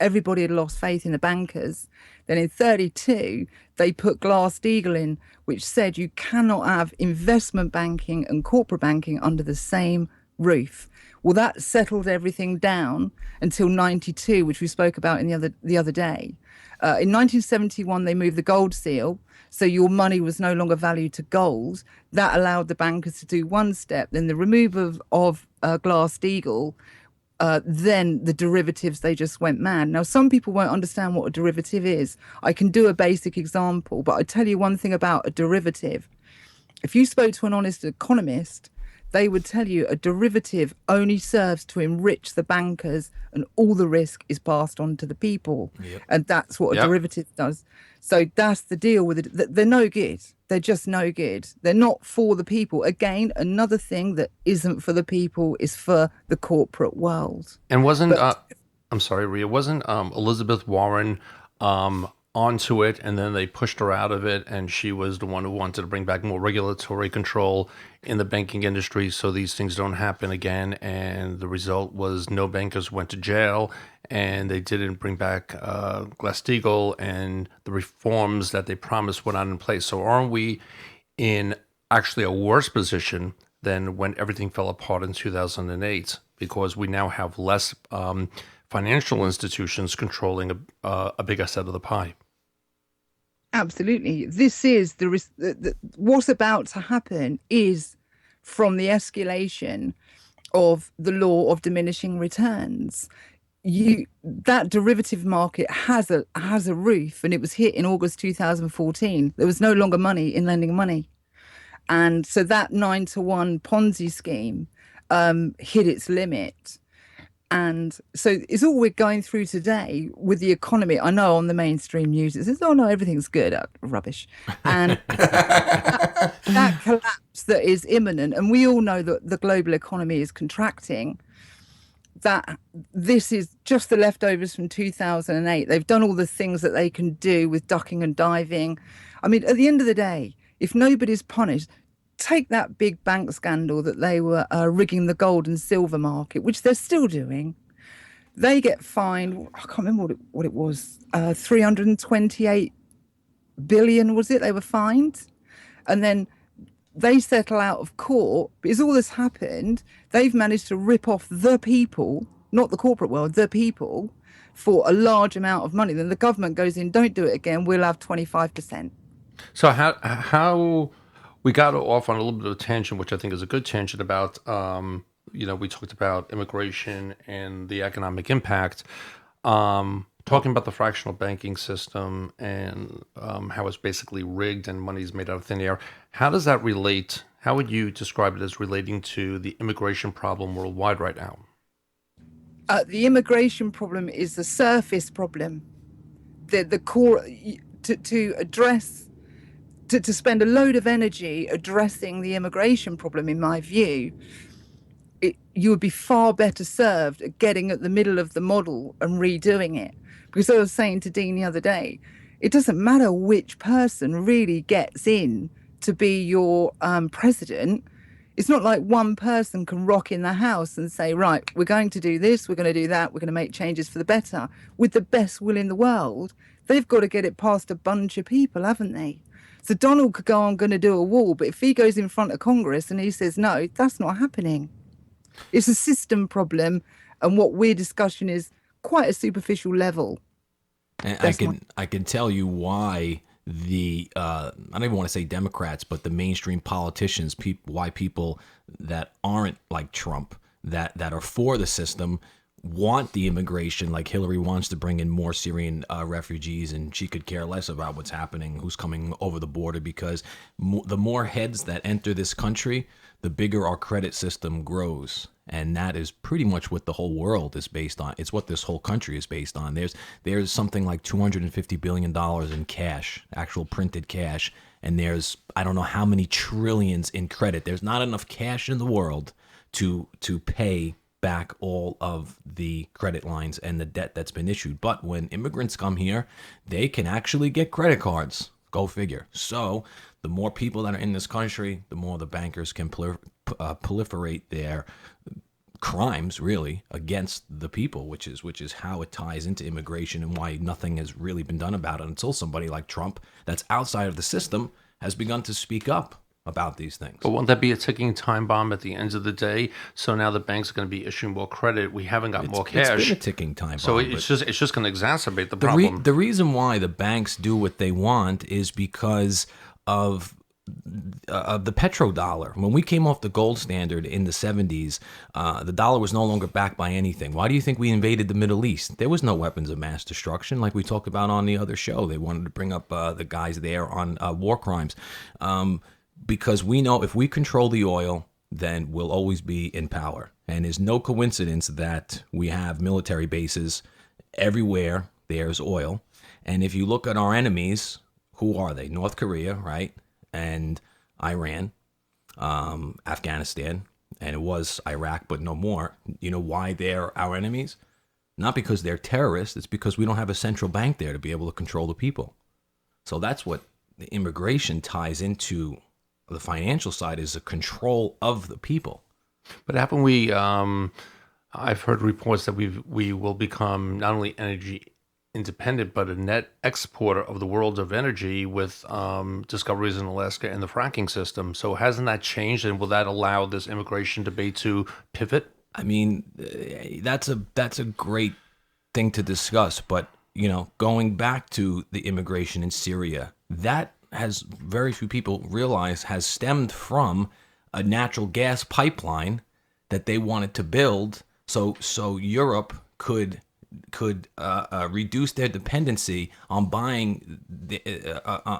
everybody had lost faith in the bankers. Then in 1932, they put Glass-Steagall in, which said you cannot have investment banking and corporate banking under the same roof. Well, that settled everything down until 1992, which we spoke about in the other day. In 1971, they moved the gold seal, so your money was no longer valued to gold. That allowed the bankers to do one step. Then the removal of Glass-Steagall, then the derivatives, they just went mad. Now, some people won't understand what a derivative is. I can do a basic example, but I tell you one thing about a derivative. If you spoke to an honest economist, they would tell you a derivative only serves to enrich the bankers, and all the risk is passed on to the people. Yep. And that's what a derivative does. So that's the deal with it. They're no good. They're just no good. They're not for the people. Again, another thing that isn't for the people is for the corporate world. And I'm sorry, Ria, wasn't Elizabeth Warren onto it, and then they pushed her out of it, and she was the one who wanted to bring back more regulatory control in the banking industry so these things don't happen again? And the result was no bankers went to jail, and they didn't bring back Glass-Steagall, and the reforms that they promised were not in place. So aren't we in actually a worse position than when everything fell apart in 2008, because we now have less financial institutions controlling a bigger set of the pie? Absolutely. This is what's about to happen is from the escalation of the law of diminishing returns. That derivative market has a roof, and it was hit in August 2014. There was no longer money in lending money. And so that 9-to-1 Ponzi scheme hit its limit. And so it's all we're going through today with the economy. I know on the mainstream news it says, oh no, everything's good. Rubbish. And that collapse that is imminent, and we all know that the global economy is contracting, that this is just the leftovers from 2008. They've done all the things that they can do with ducking and diving. I mean, at the end of the day, if nobody's punished, take that big bank scandal that they were rigging the gold and silver market, which they're still doing. They get fined, I can't remember what it was, 328 billion was it they were fined? And then They settle out of court because all that's happened, they've managed to rip off the people, not the corporate world, the people, for a large amount of money. Then the government goes in, don't do it again, we'll have 25%. So how we got off on a little bit of a tangent, which I think is a good tangent about, we talked about immigration and the economic impact, talking about the fractional banking system and how it's basically rigged and money's made out of thin air. How does that relate? How would you describe it as relating to the immigration problem worldwide right now? The immigration problem is the surface problem. The core, to address, to spend a load of energy addressing the immigration problem, in my view, you would be far better served at getting at the middle of the model and redoing it. Because I was saying to Dean the other day, it doesn't matter which person really gets in to be your president. It's not like one person can rock in the house and say, right, we're going to do this, we're going to do that, we're going to make changes for the better. With the best will in the world, they've got to get it past a bunch of people, haven't they? So Donald could go, I'm going to do a wall, but if he goes in front of Congress and he says no, that's not happening. It's a system problem, and what we're discussing is quite a superficial level. And I can tell you why I don't even want to say Democrats, but the mainstream politicians, why people that aren't like Trump, that are for the system, want the immigration. Like Hillary wants to bring in more Syrian refugees, and she could care less about what's happening, who's coming over the border, because the more heads that enter this country, the bigger our credit system grows. And that is pretty much what the whole world is based on. It's what this whole country is based on. There's something like $250 billion in cash, actual printed cash. And there's, I don't know how many trillions in credit. There's not enough cash in the world to pay back all of the credit lines and the debt that's been issued. But when immigrants come here, they can actually get credit cards. Go figure. So the more people that are in this country, the more the bankers can proliferate their crimes, really, against the people, which is how it ties into immigration and why nothing has really been done about it until somebody like Trump, that's outside of the system, has begun to speak up about these things. But won't that be a ticking time bomb at the end of the day? So now the banks are going to be issuing more credit. We haven't got more cash. It's been a ticking time bomb. So it's just going to exacerbate the problem. The reason why the banks do what they want is because of the petrodollar. When we came off the gold standard in the 70s, the dollar was no longer backed by anything. Why do you think we invaded the Middle East? There was no weapons of mass destruction, like we talked about on the other show. They wanted to bring up the guys there on war crimes. Because we know if we control the oil, then we'll always be in power. And there's no coincidence that we have military bases everywhere there's oil. And if you look at our enemies, who are they? North Korea, right? And Iran, Afghanistan, and it was Iraq, but no more. You know why they're our enemies? Not because they're terrorists. It's because we don't have a central bank there to be able to control the people. So that's what the immigration ties into. The financial side is the control of the people. But haven't we? I've heard reports that we will become not only energy independent, but a net exporter of the world of energy with discoveries in Alaska and the fracking system. So hasn't that changed, and will that allow this immigration debate to pivot? I mean, that's a great thing to discuss. But going back to the immigration in Syria, that has very few people realize has stemmed from a natural gas pipeline that they wanted to build so Europe could reduce their dependency on buying the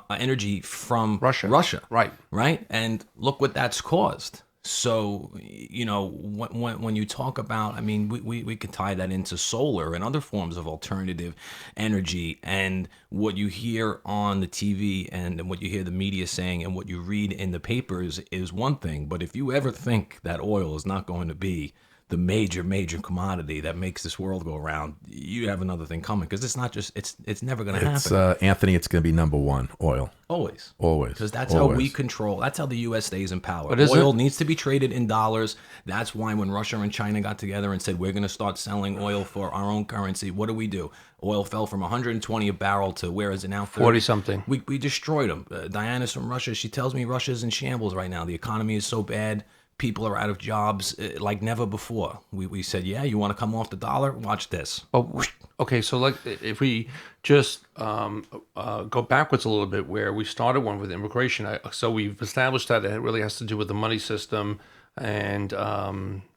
energy from Russia. Right. And look what that's caused. So, when you talk about, I mean, we could tie that into solar and other forms of alternative energy. And what you hear on the TV and what you hear the media saying and what you read in the papers is one thing. But if you ever think that oil is not going to be the major commodity that makes this world go around, you have another thing coming, because it's not just it's never going to happen. Anthony, it's going to be number one, oil. Always, Always. because that's how we control. That's how the U.S. stays in power. But is Oil it- needs to be traded in dollars. That's why when Russia and China got together and said we're going to start selling oil for our own currency, what do? Oil fell from 120 a barrel to where is it now? 40 something. We destroyed them. Diana's from Russia. She tells me Russia's in shambles right now. The economy is so bad. People are out of jobs like never before. We said, yeah, you want to come off the dollar? Watch this. Oh, okay. So, like, if we just go backwards a little bit, where we started one with immigration, so we've established that it really has to do with the money system and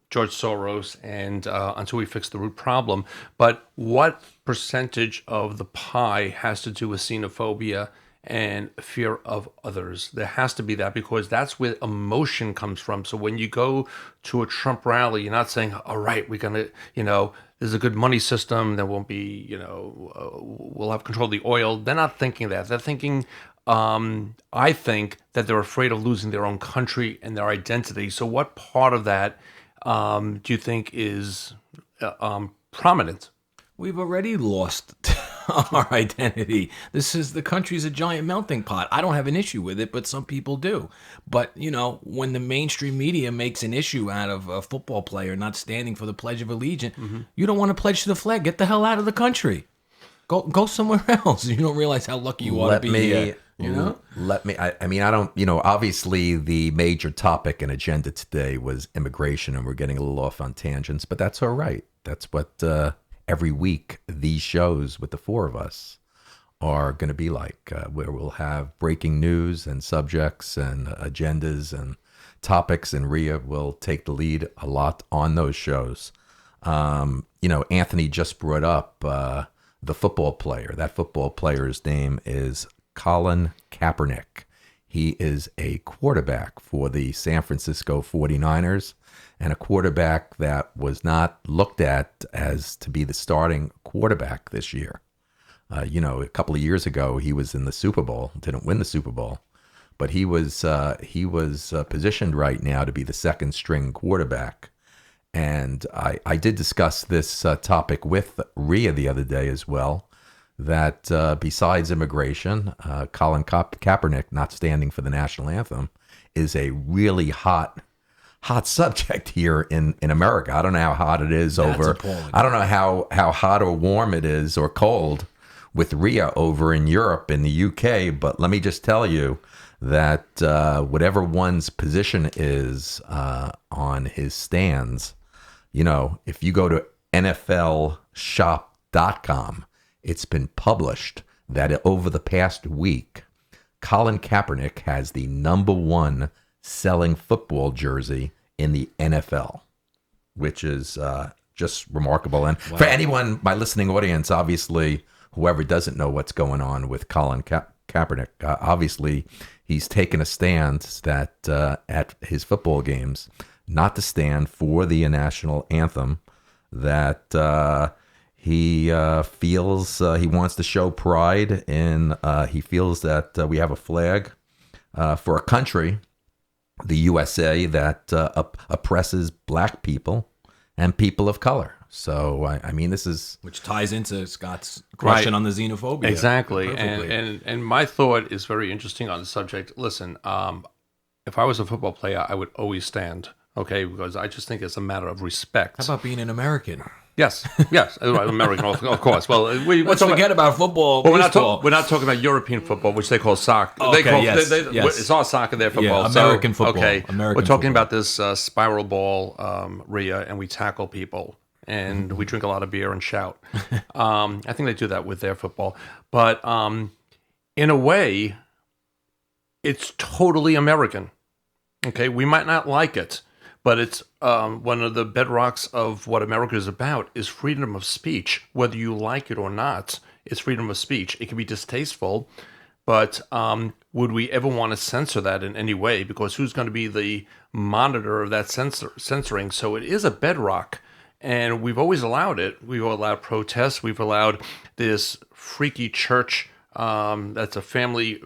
George Soros, and until we fix the root problem. But what percentage of the pie has to do with xenophobia and fear of others? There has to be that, because that's where emotion comes from. So when you go to a Trump rally, you're not saying, all right, we're going to, there's a good money system, there won't be, we'll have control of the oil. They're not thinking that. They're thinking, I think that they're afraid of losing their own country and their identity. So what part of that do you think is prominent? We've already lost our identity. The country's a giant melting pot. I don't have an issue with it, but some people do. But, when the mainstream media makes an issue out of a football player not standing for the Pledge of Allegiance, you don't want to pledge to the flag. Get the hell out of the country. Go somewhere else. You don't realize how lucky you are to be here. I don't, obviously the major topic and agenda today was immigration, and we're getting a little off on tangents, but that's all right. That's what every week these shows with the four of us are going to be like, where we'll have breaking news and subjects and agendas and topics, and Rhea will take the lead a lot on those shows. Anthony just brought up the football player. That football player's name is Colin Kaepernick. He is a quarterback for the San Francisco 49ers, and a quarterback that was not looked at as to be the starting quarterback this year. A couple of years ago, he was in the Super Bowl, didn't win the Super Bowl, but he was positioned right now to be the second string quarterback. And I did discuss this topic with Rhea the other day as well, that besides immigration, Colin Kaepernick not standing for the national anthem is a really hot subject here in America. I don't know how hot it is over. Appalling. I don't know how hot or warm it is or cold with Rhea over in Europe, in the UK. But let me just tell you that whatever one's position is on his stands, if you go to NFLshop.com, it's been published that over the past week, Colin Kaepernick has the number one selling football jersey in the NFL, which is just remarkable. And for anyone, my listening audience, obviously, whoever doesn't know what's going on with Colin Kaepernick, obviously, he's taken a stand that at his football games, not to stand for the national anthem, that he feels he wants to show pride in, he feels that we have a flag for a country, the USA, that oppresses black people and people of color. So, this is... Which ties into Scott's question Right. on the xenophobia. Exactly. Perfectly. And my thought is very interesting on the subject. Listen, if I was a football player, I would always stand, okay? Because I just think it's a matter of respect. How about being an American? Yes, American, of course. Well, Let's forget about football, Well, baseball. we're not talking about European football, which they call soccer. Okay, yes. It's all soccer, their football. Yeah, American football. Okay, American we're talking football. about this spiral ball, Rhea, and we tackle people, and we drink a lot of beer and shout. I think they do that with their football. But in a way, it's totally American. Okay, we might not like it, but it's one of the bedrocks of what America is about is freedom of speech. Whether you like it or not, it's freedom of speech. It can be distasteful, but would we ever want to censor that in any way? Because who's going to be the monitor of that censoring? So it is a bedrock, and we've always allowed it. We've allowed protests. We've allowed this freaky church That's a family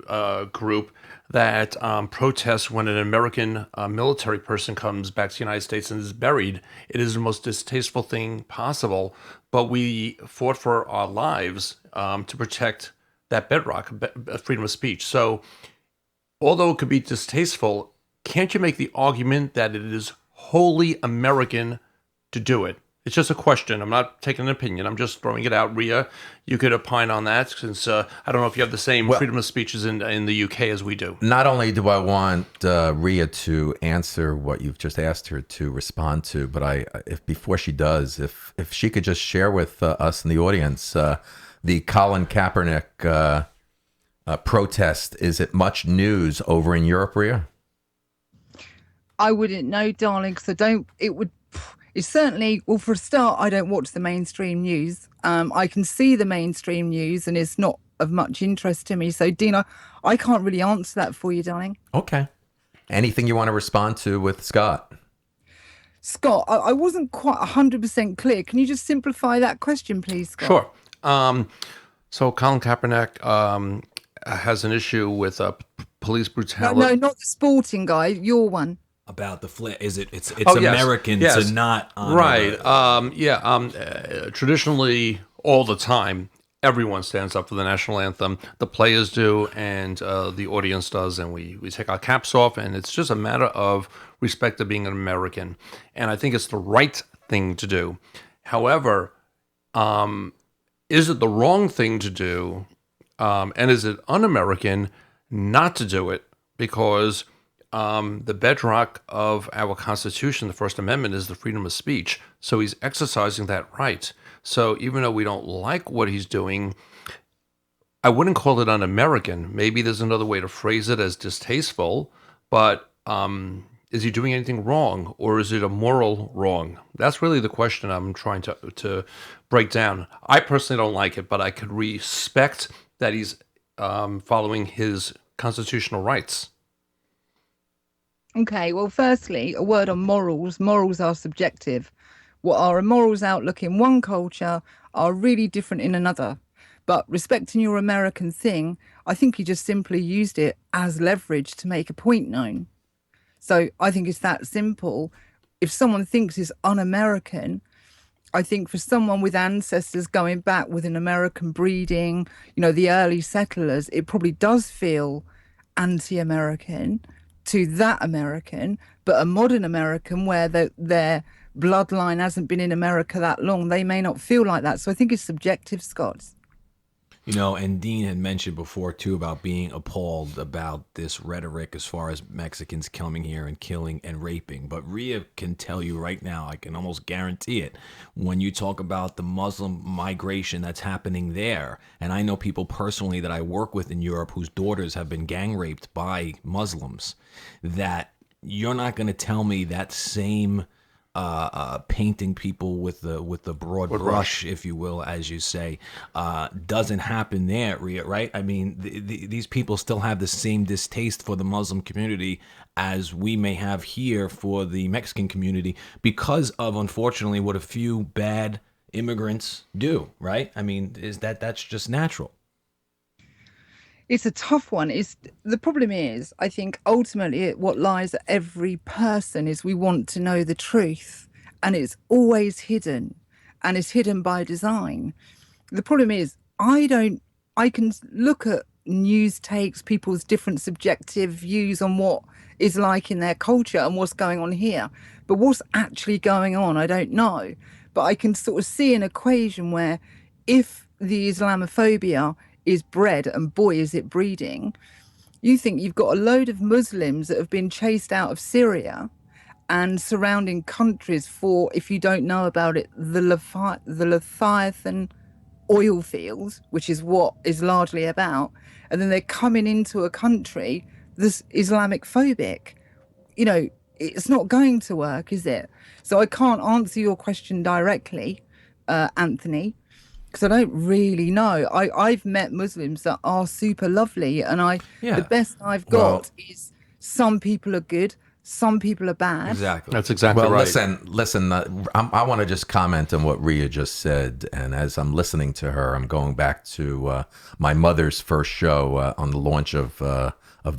group that protests when an American military person comes back to the United States and is buried. It is the most distasteful thing possible, but we fought for our lives to protect that bedrock, freedom of speech. So although it could be distasteful, can't you make the argument that it is wholly American to do it? It's just a question. I'm not taking an opinion. I'm just throwing it out. Rhea, you could opine on that, since I don't know if you have the same freedom of speeches in the UK as we do. Not only do I want Rhea to answer what you've just asked her to respond to, but if before she does, if she could just share with us in the audience the Colin Kaepernick protest. Is it much news over in Europe, Rhea? I wouldn't know, darling, because it's certainly, well, for a start, I don't watch the mainstream news. I can see the mainstream news and it's not of much interest to me. So, Dina, I can't really answer that for you, darling. Okay. Anything you want to respond to with Scott? Scott, I wasn't quite 100% clear. Can you just simplify that question, please, Scott? Sure. So Colin Kaepernick has an issue with police brutality. No, not the sporting guy, your one. About the flag, it's yes. American to not honor right. Traditionally, all the time, everyone stands up for the national anthem. The players do, and the audience does, and we take our caps off, and it's just a matter of respect of being an American. And I think it's the right thing to do. However, is it the wrong thing to do, and is it un-American not to do it? Because the bedrock of our Constitution, the First Amendment, is the freedom of speech. So he's exercising that right. So even though we don't like what he's doing, I wouldn't call it un-American. Maybe there's another way to phrase it as distasteful, but is he doing anything wrong, or is it a moral wrong? That's really the question I'm trying to break down. I personally don't like it, but I could respect that he's following his constitutional rights. Okay, well, firstly, a word on morals. Morals are subjective. What are a morals outlook in one culture are really different in another. But respecting your American thing, I think you just simply used it as leverage to make a point known. So I think it's that simple. If someone thinks it's un-American, I think for someone with ancestors going back with an American breeding, the early settlers, it probably does feel anti-American to that American, but a modern American where their bloodline hasn't been in America that long, they may not feel like that. So I think it's subjective, Scott. And Dean had mentioned before, too, about being appalled about this rhetoric as far as Mexicans coming here and killing and raping. But Rhea can tell you right now, I can almost guarantee it, when you talk about the Muslim migration that's happening there, and I know people personally that I work with in Europe whose daughters have been gang raped by Muslims, that you're not going to tell me that same painting people with the broad brush, if you will, as you say, doesn't happen there, right? I mean, these people still have the same distaste for the Muslim community as we may have here for the Mexican community because of, unfortunately, what a few bad immigrants do, right? I mean, that's just natural. It's a tough one. The problem is, I think ultimately what lies at every person is we want to know the truth, and it's always hidden, and it's hidden by design. The problem is I can look at news takes, people's different subjective views on what is like in their culture and what's going on here, but what's actually going on, I don't know. But I can sort of see an equation where if the Islamophobia is bred, and boy is it breeding, you think you've got a load of Muslims that have been chased out of Syria and surrounding countries for, if you don't know about it, the Leviathan oil fields, which is what is largely about, and then they're coming into a country that's Islamic phobic. It's not going to work, is it? So I can't answer your question directly, Anthony, because I don't really know. I've met Muslims that are super lovely, and the best I've got is some people are good, some people are bad. Exactly. That's exactly Well, right. listen. I want to just comment on what Rhea just said, and as I'm listening to her, I'm going back to my mother's first show on the launch of the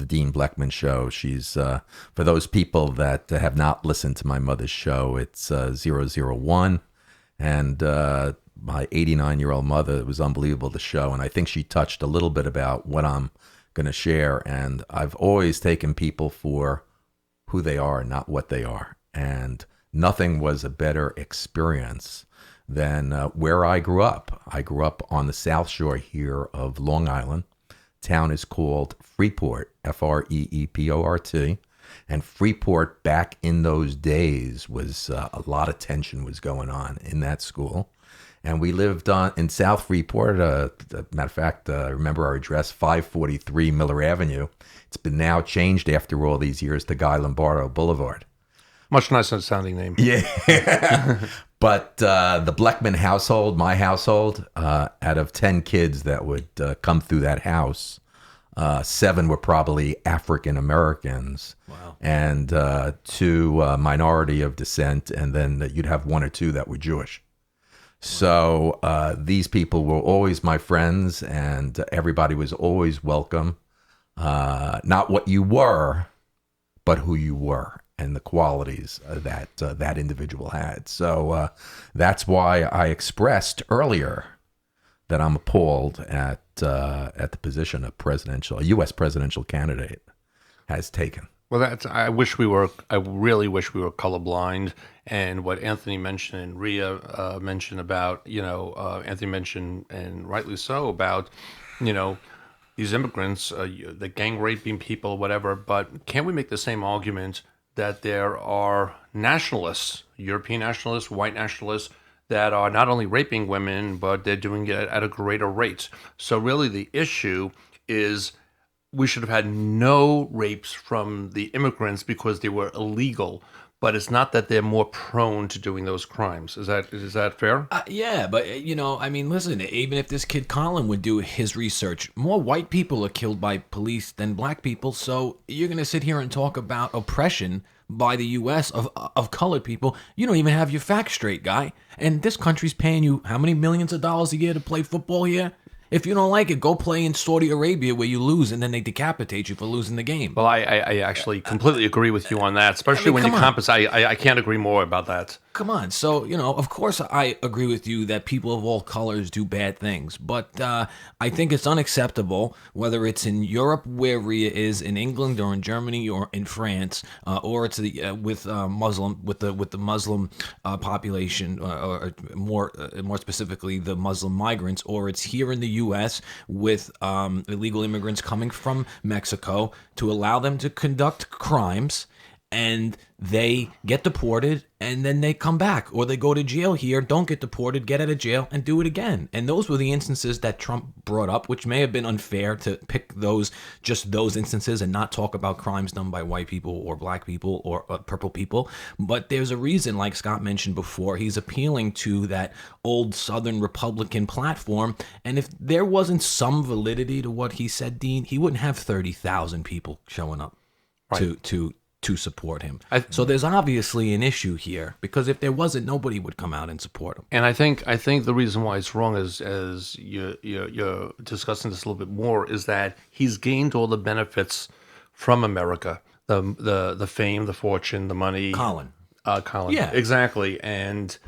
Dean Blechman show. She's for those people that have not listened to my mother's show, it's 001, and my 89-year-old mother. It was unbelievable, the show, and I think she touched a little bit about what I'm going to share. And I've always taken people for who they are, not what they are. And nothing was a better experience than where I grew up. I grew up on the South Shore here of Long Island. Town is called Freeport, Freeport. And Freeport, back in those days, was a lot of tension was going on in that school. And we lived in South Freeport. Matter of fact, I remember our address, 543 Miller Avenue. It's been now changed after all these years to Guy Lombardo Boulevard. Much nicer sounding name. Yeah. But the Blechman household, my household, out of 10 kids that would come through that house, 7 were probably African Americans. Wow. And 2 minority of descent, and then you'd have 1 or 2 that were Jewish. So these people were always my friends, and everybody was always welcome. Not what you were, but who you were, and the qualities that that individual had. So that's why I expressed earlier that I'm appalled at the position a U.S. presidential candidate has taken. Well, I really wish we were colorblind. And what Anthony mentioned and Rhea mentioned about, Anthony mentioned, and rightly so, about, these immigrants, the gang raping people, whatever. But can't we make the same argument that there are nationalists, European nationalists, white nationalists, that are not only raping women, but they're doing it at a greater rate? So really the issue is we should have had no rapes from the immigrants because they were illegal. But it's not that they're more prone to doing those crimes. Is that fair? Yeah, but listen, even if this kid Colin would do his research, more white people are killed by police than black people. So you're going to sit here and talk about oppression by the U.S. of colored people. You don't even have your facts straight, guy. And this country's paying you how many millions of dollars a year to play football here? If you don't like it, go play in Saudi Arabia where you lose and then they decapitate you for losing the game. Well, I actually completely agree with you on that, especially when you compensate. I can't agree more about that. Come on. So, of course I agree with you that people of all colors do bad things. But I think it's unacceptable, whether it's in Europe where Rhea is, in England or in Germany or in France, or it's with the Muslim population, or more specifically the Muslim migrants, or it's here in the U.S. with illegal immigrants coming from Mexico, to allow them to conduct crimes, and they get deported, and then they come back, or they go to jail here, don't get deported, get out of jail, and do it again. And those were the instances that Trump brought up, which may have been unfair to pick just those instances and not talk about crimes done by white people or black people or purple people. But there's a reason, like Scott mentioned before, he's appealing to that old Southern Republican platform. And if there wasn't some validity to what he said, Dean, he wouldn't have 30,000 people showing up to support him. So there's obviously an issue here, because if there wasn't, nobody would come out and support him. And I think the reason why it's wrong is, as you're discussing this a little bit more, is that he's gained all the benefits from America, the fame, the fortune, the money. Colin. Yeah, exactly. And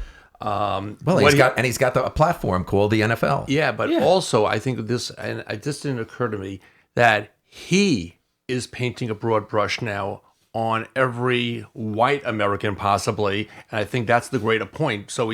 he's got a platform called the NFL. Yeah, but also I think this didn't occur to me, that he is painting a broad brush now on every white American possibly, and I think that's the greater point. So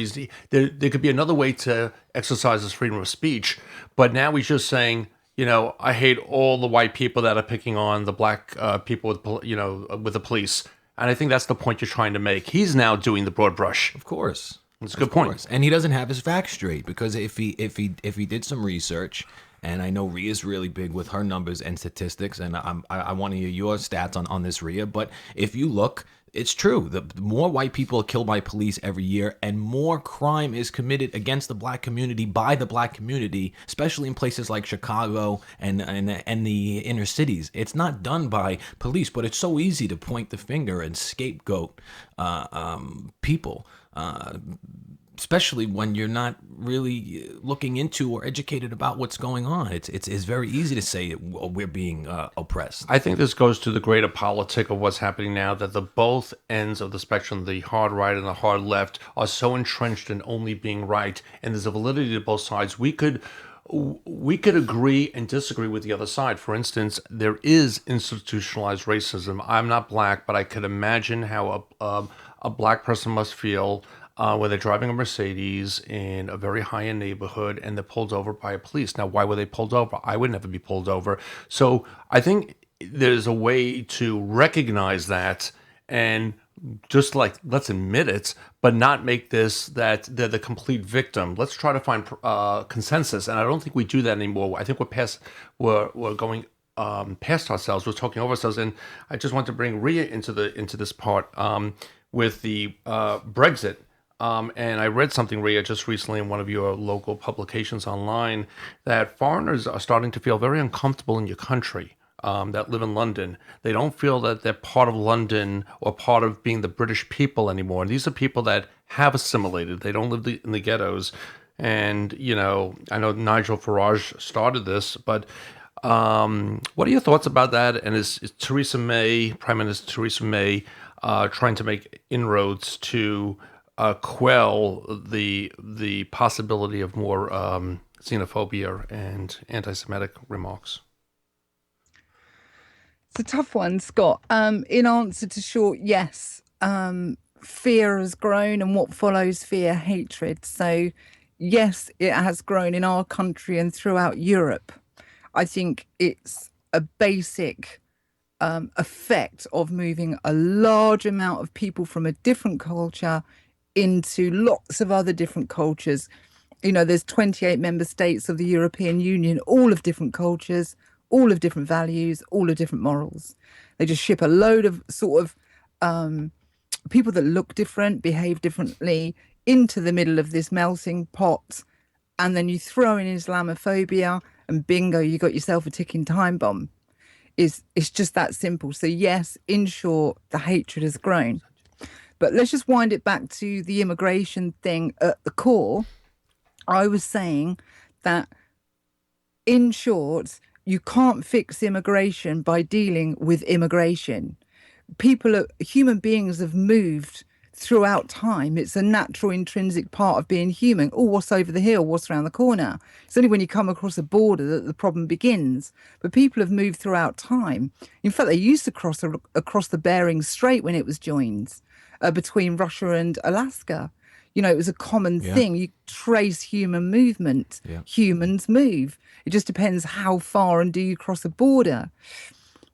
there could be another way to exercise his freedom of speech, but now he's just saying, I hate all the white people that are picking on the black people with the police, and I think that's the point you're trying to make. He's now doing the broad brush. Of course, it's a good point, and he doesn't have his facts straight, because if he did some research. And I know Rhea's really big with her numbers and statistics, and I want to hear your stats on this, Rhea. But if you look, It's true. The more white people are killed by police every year, and more crime is committed against the black community by the black community, especially in places like Chicago and the inner cities. It's not done by police, but it's so easy to point the finger and scapegoat people. Especially when you're not really looking into or educated about what's going on. It's very easy to say we're being oppressed. I think this goes to the greater politic of what's happening now, that the both ends of the spectrum, the hard right and the hard left, are so entrenched in only being right, and there's a validity to both sides. We could agree and disagree with the other side. For instance, there is institutionalized racism. I'm not black, but I could imagine how a black person must feel where they're driving a Mercedes in a very high-end neighborhood and they're pulled over by a police. Now, why were they pulled over? I would never be pulled over. So I think there's a way to recognize that and just like, let's admit it, but not make this that they're the complete victim. Let's try to find consensus. And I don't think we do that anymore. I think we're going past ourselves. We're talking over ourselves. And I just want to bring Ria into this part with the Brexit. And I read something, Ria, just recently in one of your local publications online, that foreigners are starting to feel very uncomfortable in your country that live in London. They don't feel that they're part of London or part of being the British people anymore. And these are people that have assimilated. They don't live in the ghettos. And, I know Nigel Farage started this, but what are your thoughts about that? And is Theresa May, Prime Minister Theresa May, trying to make inroads to quell the possibility of more xenophobia and anti-Semitic remarks? It's a tough one, Scott. In answer to short, yes, fear has grown, and what follows fear, hatred. So, yes, it has grown in our country and throughout Europe. I think it's a basic effect of moving a large amount of people from a different culture into lots of other different cultures. There's 28 member states of the European Union, all of different cultures, all of different values, all of different morals. They just ship a load of sort of people that look different, behave differently into the middle of this melting pot. And then you throw in Islamophobia and bingo, you got yourself a ticking time bomb. It's just that simple. So yes, in short, the hatred has grown. But let's just wind it back to the immigration thing at the core. I was saying that, in short, you can't fix immigration by dealing with immigration. Human beings have moved throughout time. It's a natural, intrinsic part of being human. Oh, what's over the hill? What's around the corner? It's only when you come across a border that the problem begins. But people have moved throughout time. In fact, they used to cross across the Bering Strait when it was joined. Between Russia and Alaska. It was a common thing. You trace human movement. Yeah. Humans move. It just depends how far and do you cross a border.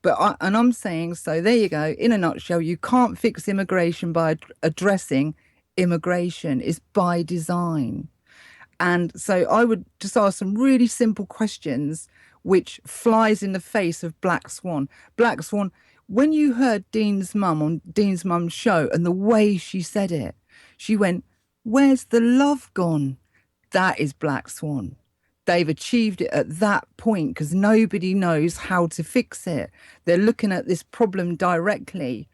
But I'm saying, so there you go. In a nutshell, you can't fix immigration by addressing immigration. It's by design. And so I would just ask some really simple questions, which flies in the face of Black Swan. Black Swan, when you heard Dean's mum on Dean's mum's show and the way she said it, she went, "Where's the love gone?" That is Black Swan. They've achieved it at that point because nobody knows how to fix it. They're looking at this problem directly.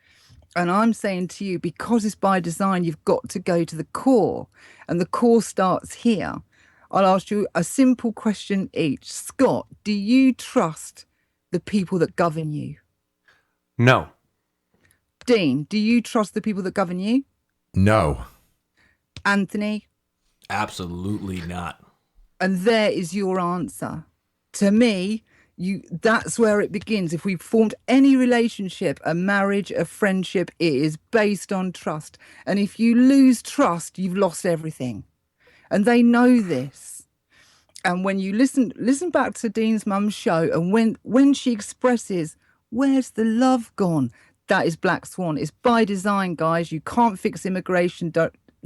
And I'm saying to you, because it's by design, you've got to go to the core. And the core starts here. I'll ask you a simple question each. Scott, do you trust the people that govern you? No. Dean, do you trust the people that govern you? No. Anthony? Absolutely not. And there is your answer. To me, that's where it begins. If we've formed any relationship, a marriage, a friendship, it is based on trust. And if you lose trust, you've lost everything. And they know this. And when you listen back to Dean's mum's show, and when she expresses, "Where's the love gone?" That is Black Swan. It's by design, guys. You can't fix immigration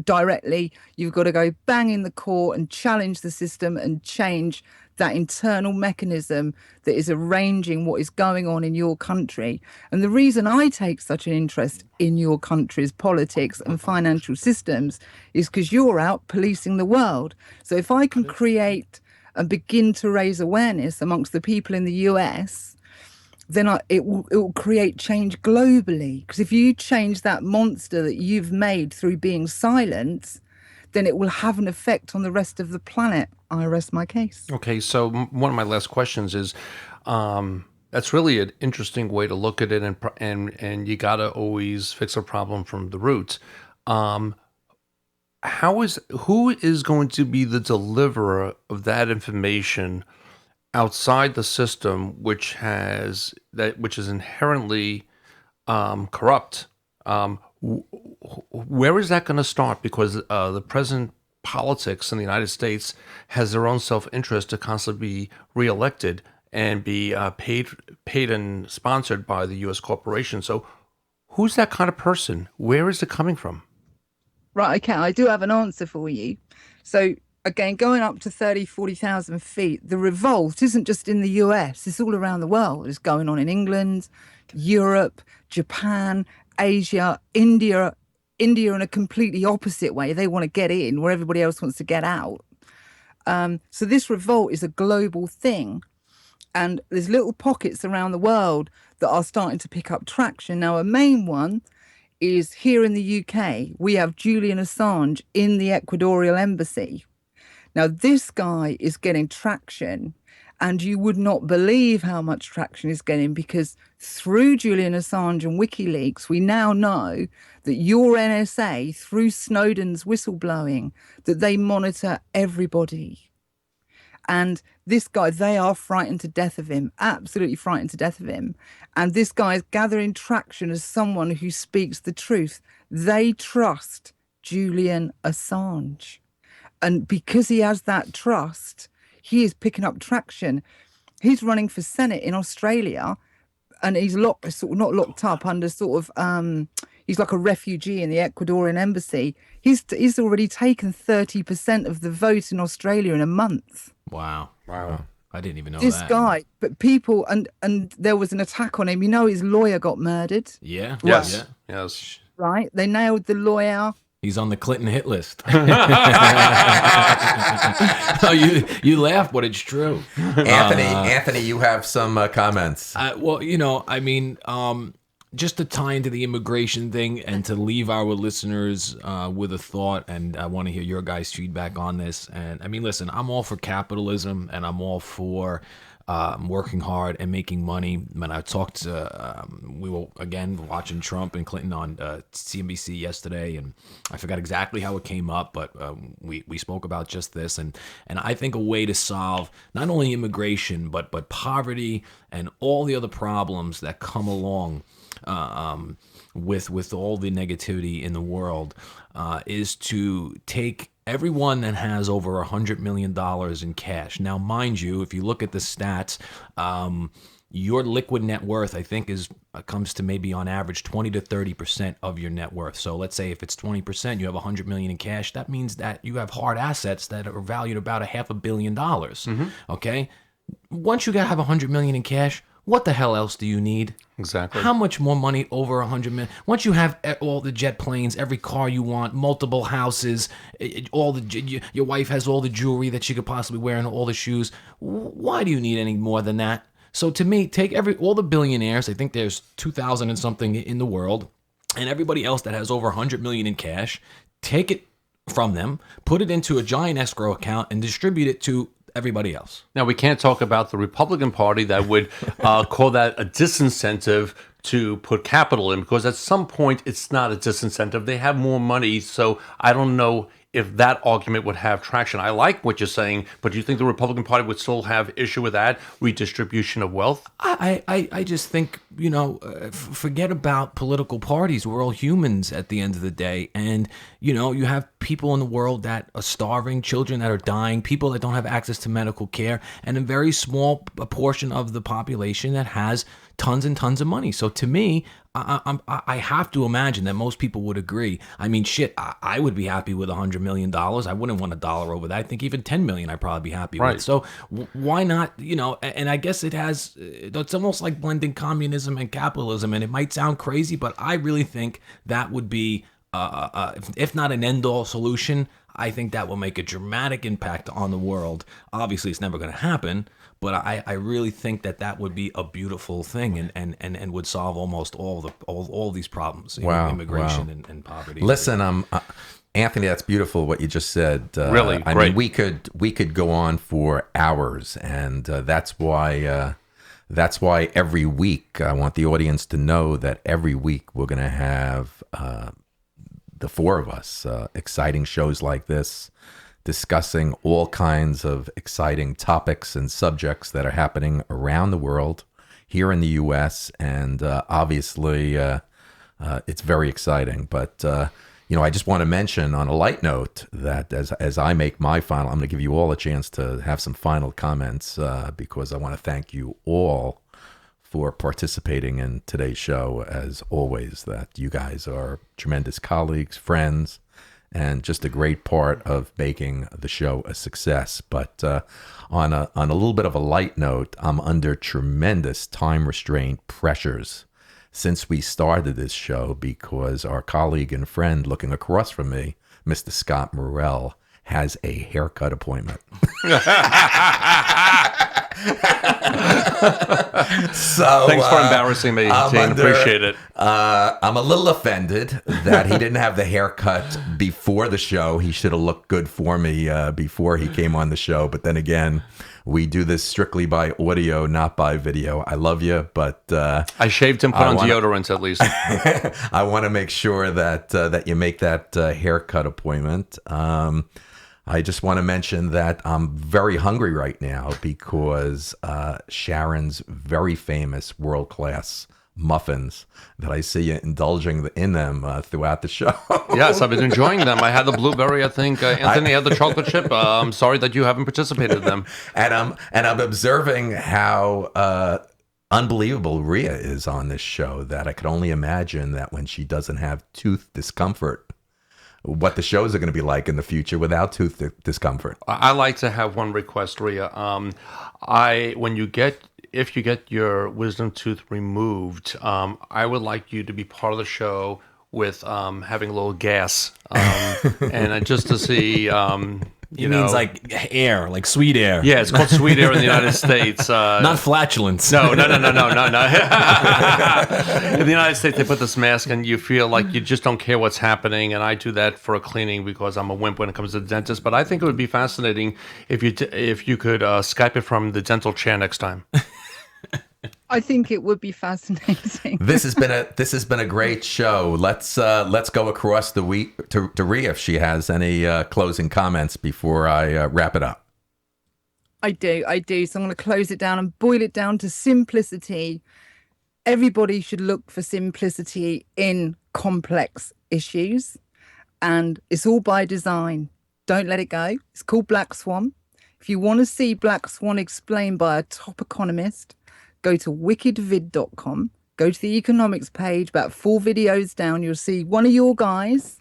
directly. You've got to go bang in the core and challenge the system and change that internal mechanism that is arranging what is going on in your country. And the reason I take such an interest in your country's politics and financial systems is because you're out policing the world. So if I can create and begin to raise awareness amongst the people in the US, then it will create change globally. Because if you change that monster that you've made through being silent, then it will have an effect on the rest of the planet. I rest my case. Okay, so one of my last questions is, that's really an interesting way to look at it, and you gotta always fix a problem from the roots. Who is going to be the deliverer of that information outside the system, which is inherently corrupt? Where is that going to start? Because the present politics in the United States has their own self-interest to constantly be reelected and be paid and sponsored by the U.S. corporation. So who's that kind of person? Where is it coming from? Right, okay, I do have an answer for you. So again, going up to 30, 40,000 feet, the revolt isn't just in the US, it's all around the world. It's going on in England, Europe, Japan, Asia, India in a completely opposite way. They want to get in where everybody else wants to get out. So this revolt is a global thing. And there's little pockets around the world that are starting to pick up traction. Now, a main one is here in the UK. We have Julian Assange in the Ecuadorian embassy. Now, this guy is getting traction, and you would not believe how much traction he's getting, because through Julian Assange and WikiLeaks, we now know that your NSA, through Snowden's whistleblowing, that they monitor everybody. And this guy, they are frightened to death of him, absolutely frightened to death of him. And this guy is gathering traction as someone who speaks the truth. They trust Julian Assange. And because he has that trust, he is picking up traction. He's running for Senate in Australia, and he's not locked up under he's like a refugee in the Ecuadorian embassy. He's already taken 30% of the vote in Australia in a month. Wow. I didn't even know this that. Guy, but people, and there was an attack on him. You know, his lawyer got murdered. Yeah. Yes. Yeah. Yes. Right? They nailed the lawyer. He's on the Clinton hit list. Oh, you laugh, but it's true. Anthony, you have some comments. Well, just to tie into the immigration thing and to leave our listeners with a thought, and I want to hear your guys' feedback on this. And I mean, listen, I'm all for capitalism, and I'm all for working hard and making money. When I talked to, we were again watching Trump and Clinton on CNBC yesterday, and I forgot exactly how it came up, but we spoke about just this, and I think a way to solve not only immigration but poverty and all the other problems that come along with all the negativity in the world is to take everyone that has over $100 million in cash. Now, mind you, if you look at the stats, your liquid net worth, I think, comes to maybe on average 20 to 30% of your net worth. So let's say if it's 20%, you have $100 million in cash. That means that you have hard assets that are valued about $500 million. Mm-hmm. Okay, once you have $100 million in cash, what the hell else do you need? Exactly. How much more money over $100 million? Once you have all the jet planes, every car you want, multiple houses, your wife has all the jewelry that she could possibly wear and all the shoes. Why do you need any more than that? So to me, take all the billionaires. I think there's 2,000 and something in the world, and everybody else that has over $100 million in cash. Take it from them, put it into a giant escrow account, and distribute it to everybody else. Now, we can't talk about the Republican Party that would call that a disincentive to put capital in, because at some point it's not a disincentive. They have more money, so I don't know if that argument would have traction. I like what you're saying, but do you think the Republican Party would still have issue with that redistribution of wealth? I just think forget about political parties. We're all humans at the end of the day. And, you have people in the world that are starving, children that are dying, people that don't have access to medical care, and a very small portion of the population that has tons and tons of money. So to me, I have to imagine that most people would agree. I mean, shit, I would be happy with $100 million. I wouldn't want $1 over that. I think even 10 million I'd probably be happy with. So why not, and I guess it's almost like blending communism and capitalism, and it might sound crazy, but I really think that would be, if not an end-all solution, I think that will make a dramatic impact on the world. Obviously, it's never going to happen, but I really think that would be a beautiful thing and would solve almost all these problems. Immigration and poverty. Listen, Anthony, that's beautiful what you just said. Really, I mean, we could go on for hours, and that's why every week I want the audience to know that every week we're going to have the four of us exciting shows like this, discussing all kinds of exciting topics and subjects that are happening around the world, here in the U.S., and obviously it's very exciting. But I just want to mention on a light note that as I make my final, I'm going to give you all a chance to have some final comments because I want to thank you all for participating in today's show. As always, that you guys are tremendous colleagues, friends, and just a great part of making the show a success. But on a little bit of a light note, I'm under tremendous time restraint pressures since we started this show, because our colleague and friend looking across from me, Mr. Scott Morrell, has a haircut appointment. So thanks for embarrassing me, Gene. Appreciate it. I'm a little offended that he didn't have the haircut before the show. He should have looked good for me before he came on the show. But then again, we do this strictly by audio, not by video. I love you, but I shaved and put on deodorant at least. I want to make sure that you make that haircut appointment. I just want to mention that I'm very hungry right now because Sharon's very famous world-class muffins that I see you indulging in them throughout the show. Yes, I've been enjoying them. I had the blueberry. I think Anthony had the chocolate chip. I'm sorry that you haven't participated in them. And I'm observing how unbelievable Rhea is on this show, that I could only imagine that when she doesn't have tooth discomfort, what the shows are going to be like in the future without tooth discomfort. I like to have one request, Rhea. If you get your wisdom tooth removed, I would like you to be part of the show with having a little gas, and just to see. He means like air, like sweet air. Yeah, it's called sweet air in the United States. Not flatulence. No. In the United States, they put this mask and you feel like you just don't care what's happening. And I do that for a cleaning because I'm a wimp when it comes to the dentist. But I think it would be fascinating if you could Skype it from the dental chair next time. I think it would be fascinating. This has been a great show. Let's go across the week to Rhea if she has any closing comments before I wrap it up. I do. So I'm going to close it down and boil it down to simplicity. Everybody should look for simplicity in complex issues, and it's all by design. Don't let it go. It's called Black Swan. If you want to see Black Swan explained by a top economist, go to wickedvid.com, go to the economics page, about 4 videos down, you'll see one of your guys,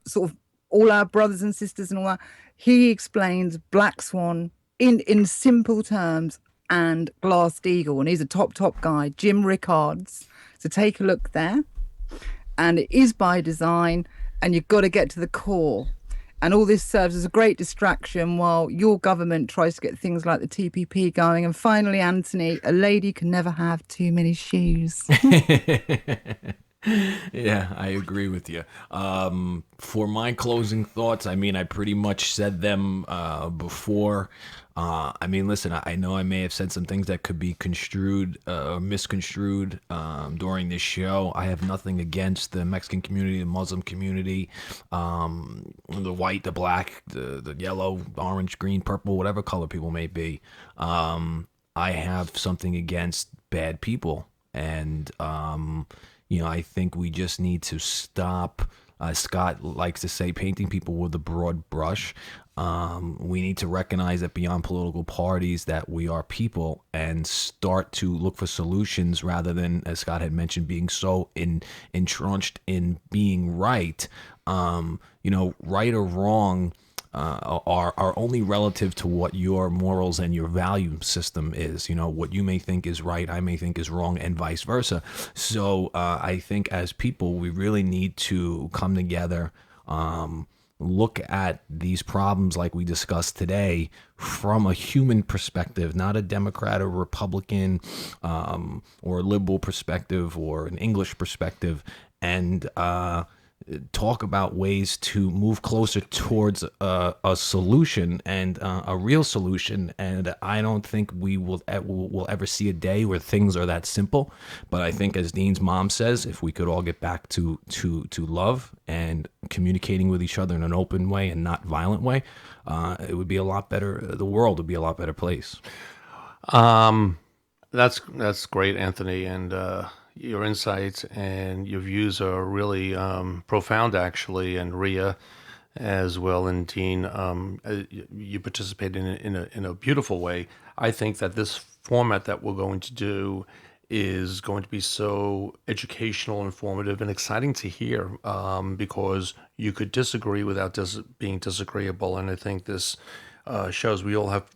sort of all our brothers and sisters and all that. He explains Black Swan in simple terms and Glass-Steagall, and he's a top guy, Jim Rickards. So take a look there. And it is by design, and you've got to get to the core. And all this serves as a great distraction while your government tries to get things like the TPP going. And finally, Anthony, a lady can never have too many shoes. Yeah, I agree with you. For my closing thoughts, I mean, I pretty much said them before. I mean, listen, I know I may have said some things that could be construed or misconstrued during this show. I have nothing against the Mexican community, the Muslim community, the white, the black, the yellow, orange, green, purple, whatever color people may be. I have something against bad people. And, I think we just need to stop, Scott likes to say, painting people with a broad brush. We need to recognize that beyond political parties, that we are people, and start to look for solutions rather than, as Scott had mentioned, being so entrenched in being right. Right or wrong are only relative to what your morals and your value system is. What you may think is right, I may think is wrong, and vice versa. So I think as people, we really need to come together, look at these problems like we discussed today from a human perspective, not a Democrat or Republican or a liberal perspective or an English perspective, and talk about ways to move closer towards a solution, and a real solution. And I don't think we will ever see a day where things are that simple. But I think, as Dean's mom says, if we could all get back to love and communicating with each other in an open way and not violent way, it would be a lot better. The world would be a lot better place. That's great, Anthony, and your insights and your views are really profound, actually, and Rhea as well, and Dean, you participate in a beautiful way. I think that this format that we're going to do is going to be so educational, informative, and exciting to hear, because you could disagree without being disagreeable, and I think this shows we all have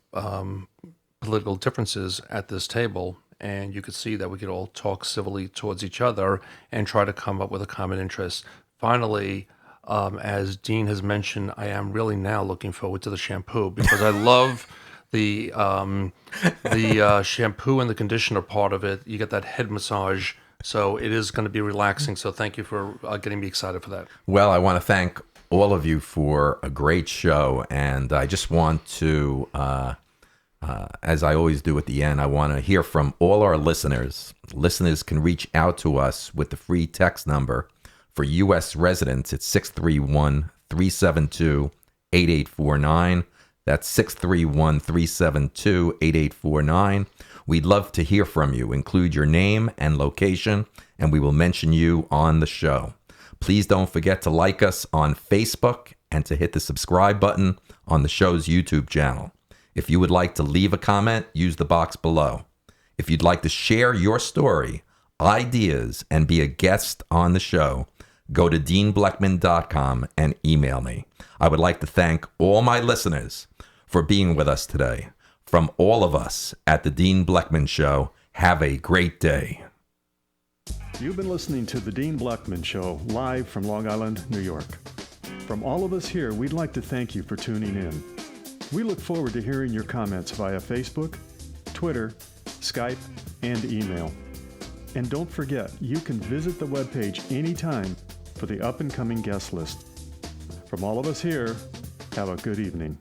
political differences at this table, and you could see that we could all talk civilly towards each other and try to come up with a common interest. Finally, as Dean has mentioned, I am really now looking forward to the shampoo, because I love the shampoo and the conditioner part of it. You get that head massage, so it is going to be relaxing. So thank you for getting me excited for that. Well, I want to thank all of you for a great show, and I just want to, as I always do at the end, I want to hear from all our listeners. Listeners can reach out to us with the free text number. For U.S. residents, it's 631-372-8849. That's 631-372-8849. We'd love to hear from you. Include your name and location, and we will mention you on the show. Please don't forget to like us on Facebook and to hit the subscribe button on the show's YouTube channel. If you would like to leave a comment, use the box below. If you'd like to share your story, ideas, and be a guest on the show, go to deanblechman.com and email me. I would like to thank all my listeners for being with us today. From all of us at the Dean Blechman Show, have a great day. You've been listening to the Dean Blechman Show, live from Long Island, New York. From all of us here, we'd like to thank you for tuning in. We look forward to hearing your comments via Facebook, Twitter, Skype, and email. And don't forget, you can visit the webpage anytime for the up-and-coming guest list. From all of us here, have a good evening.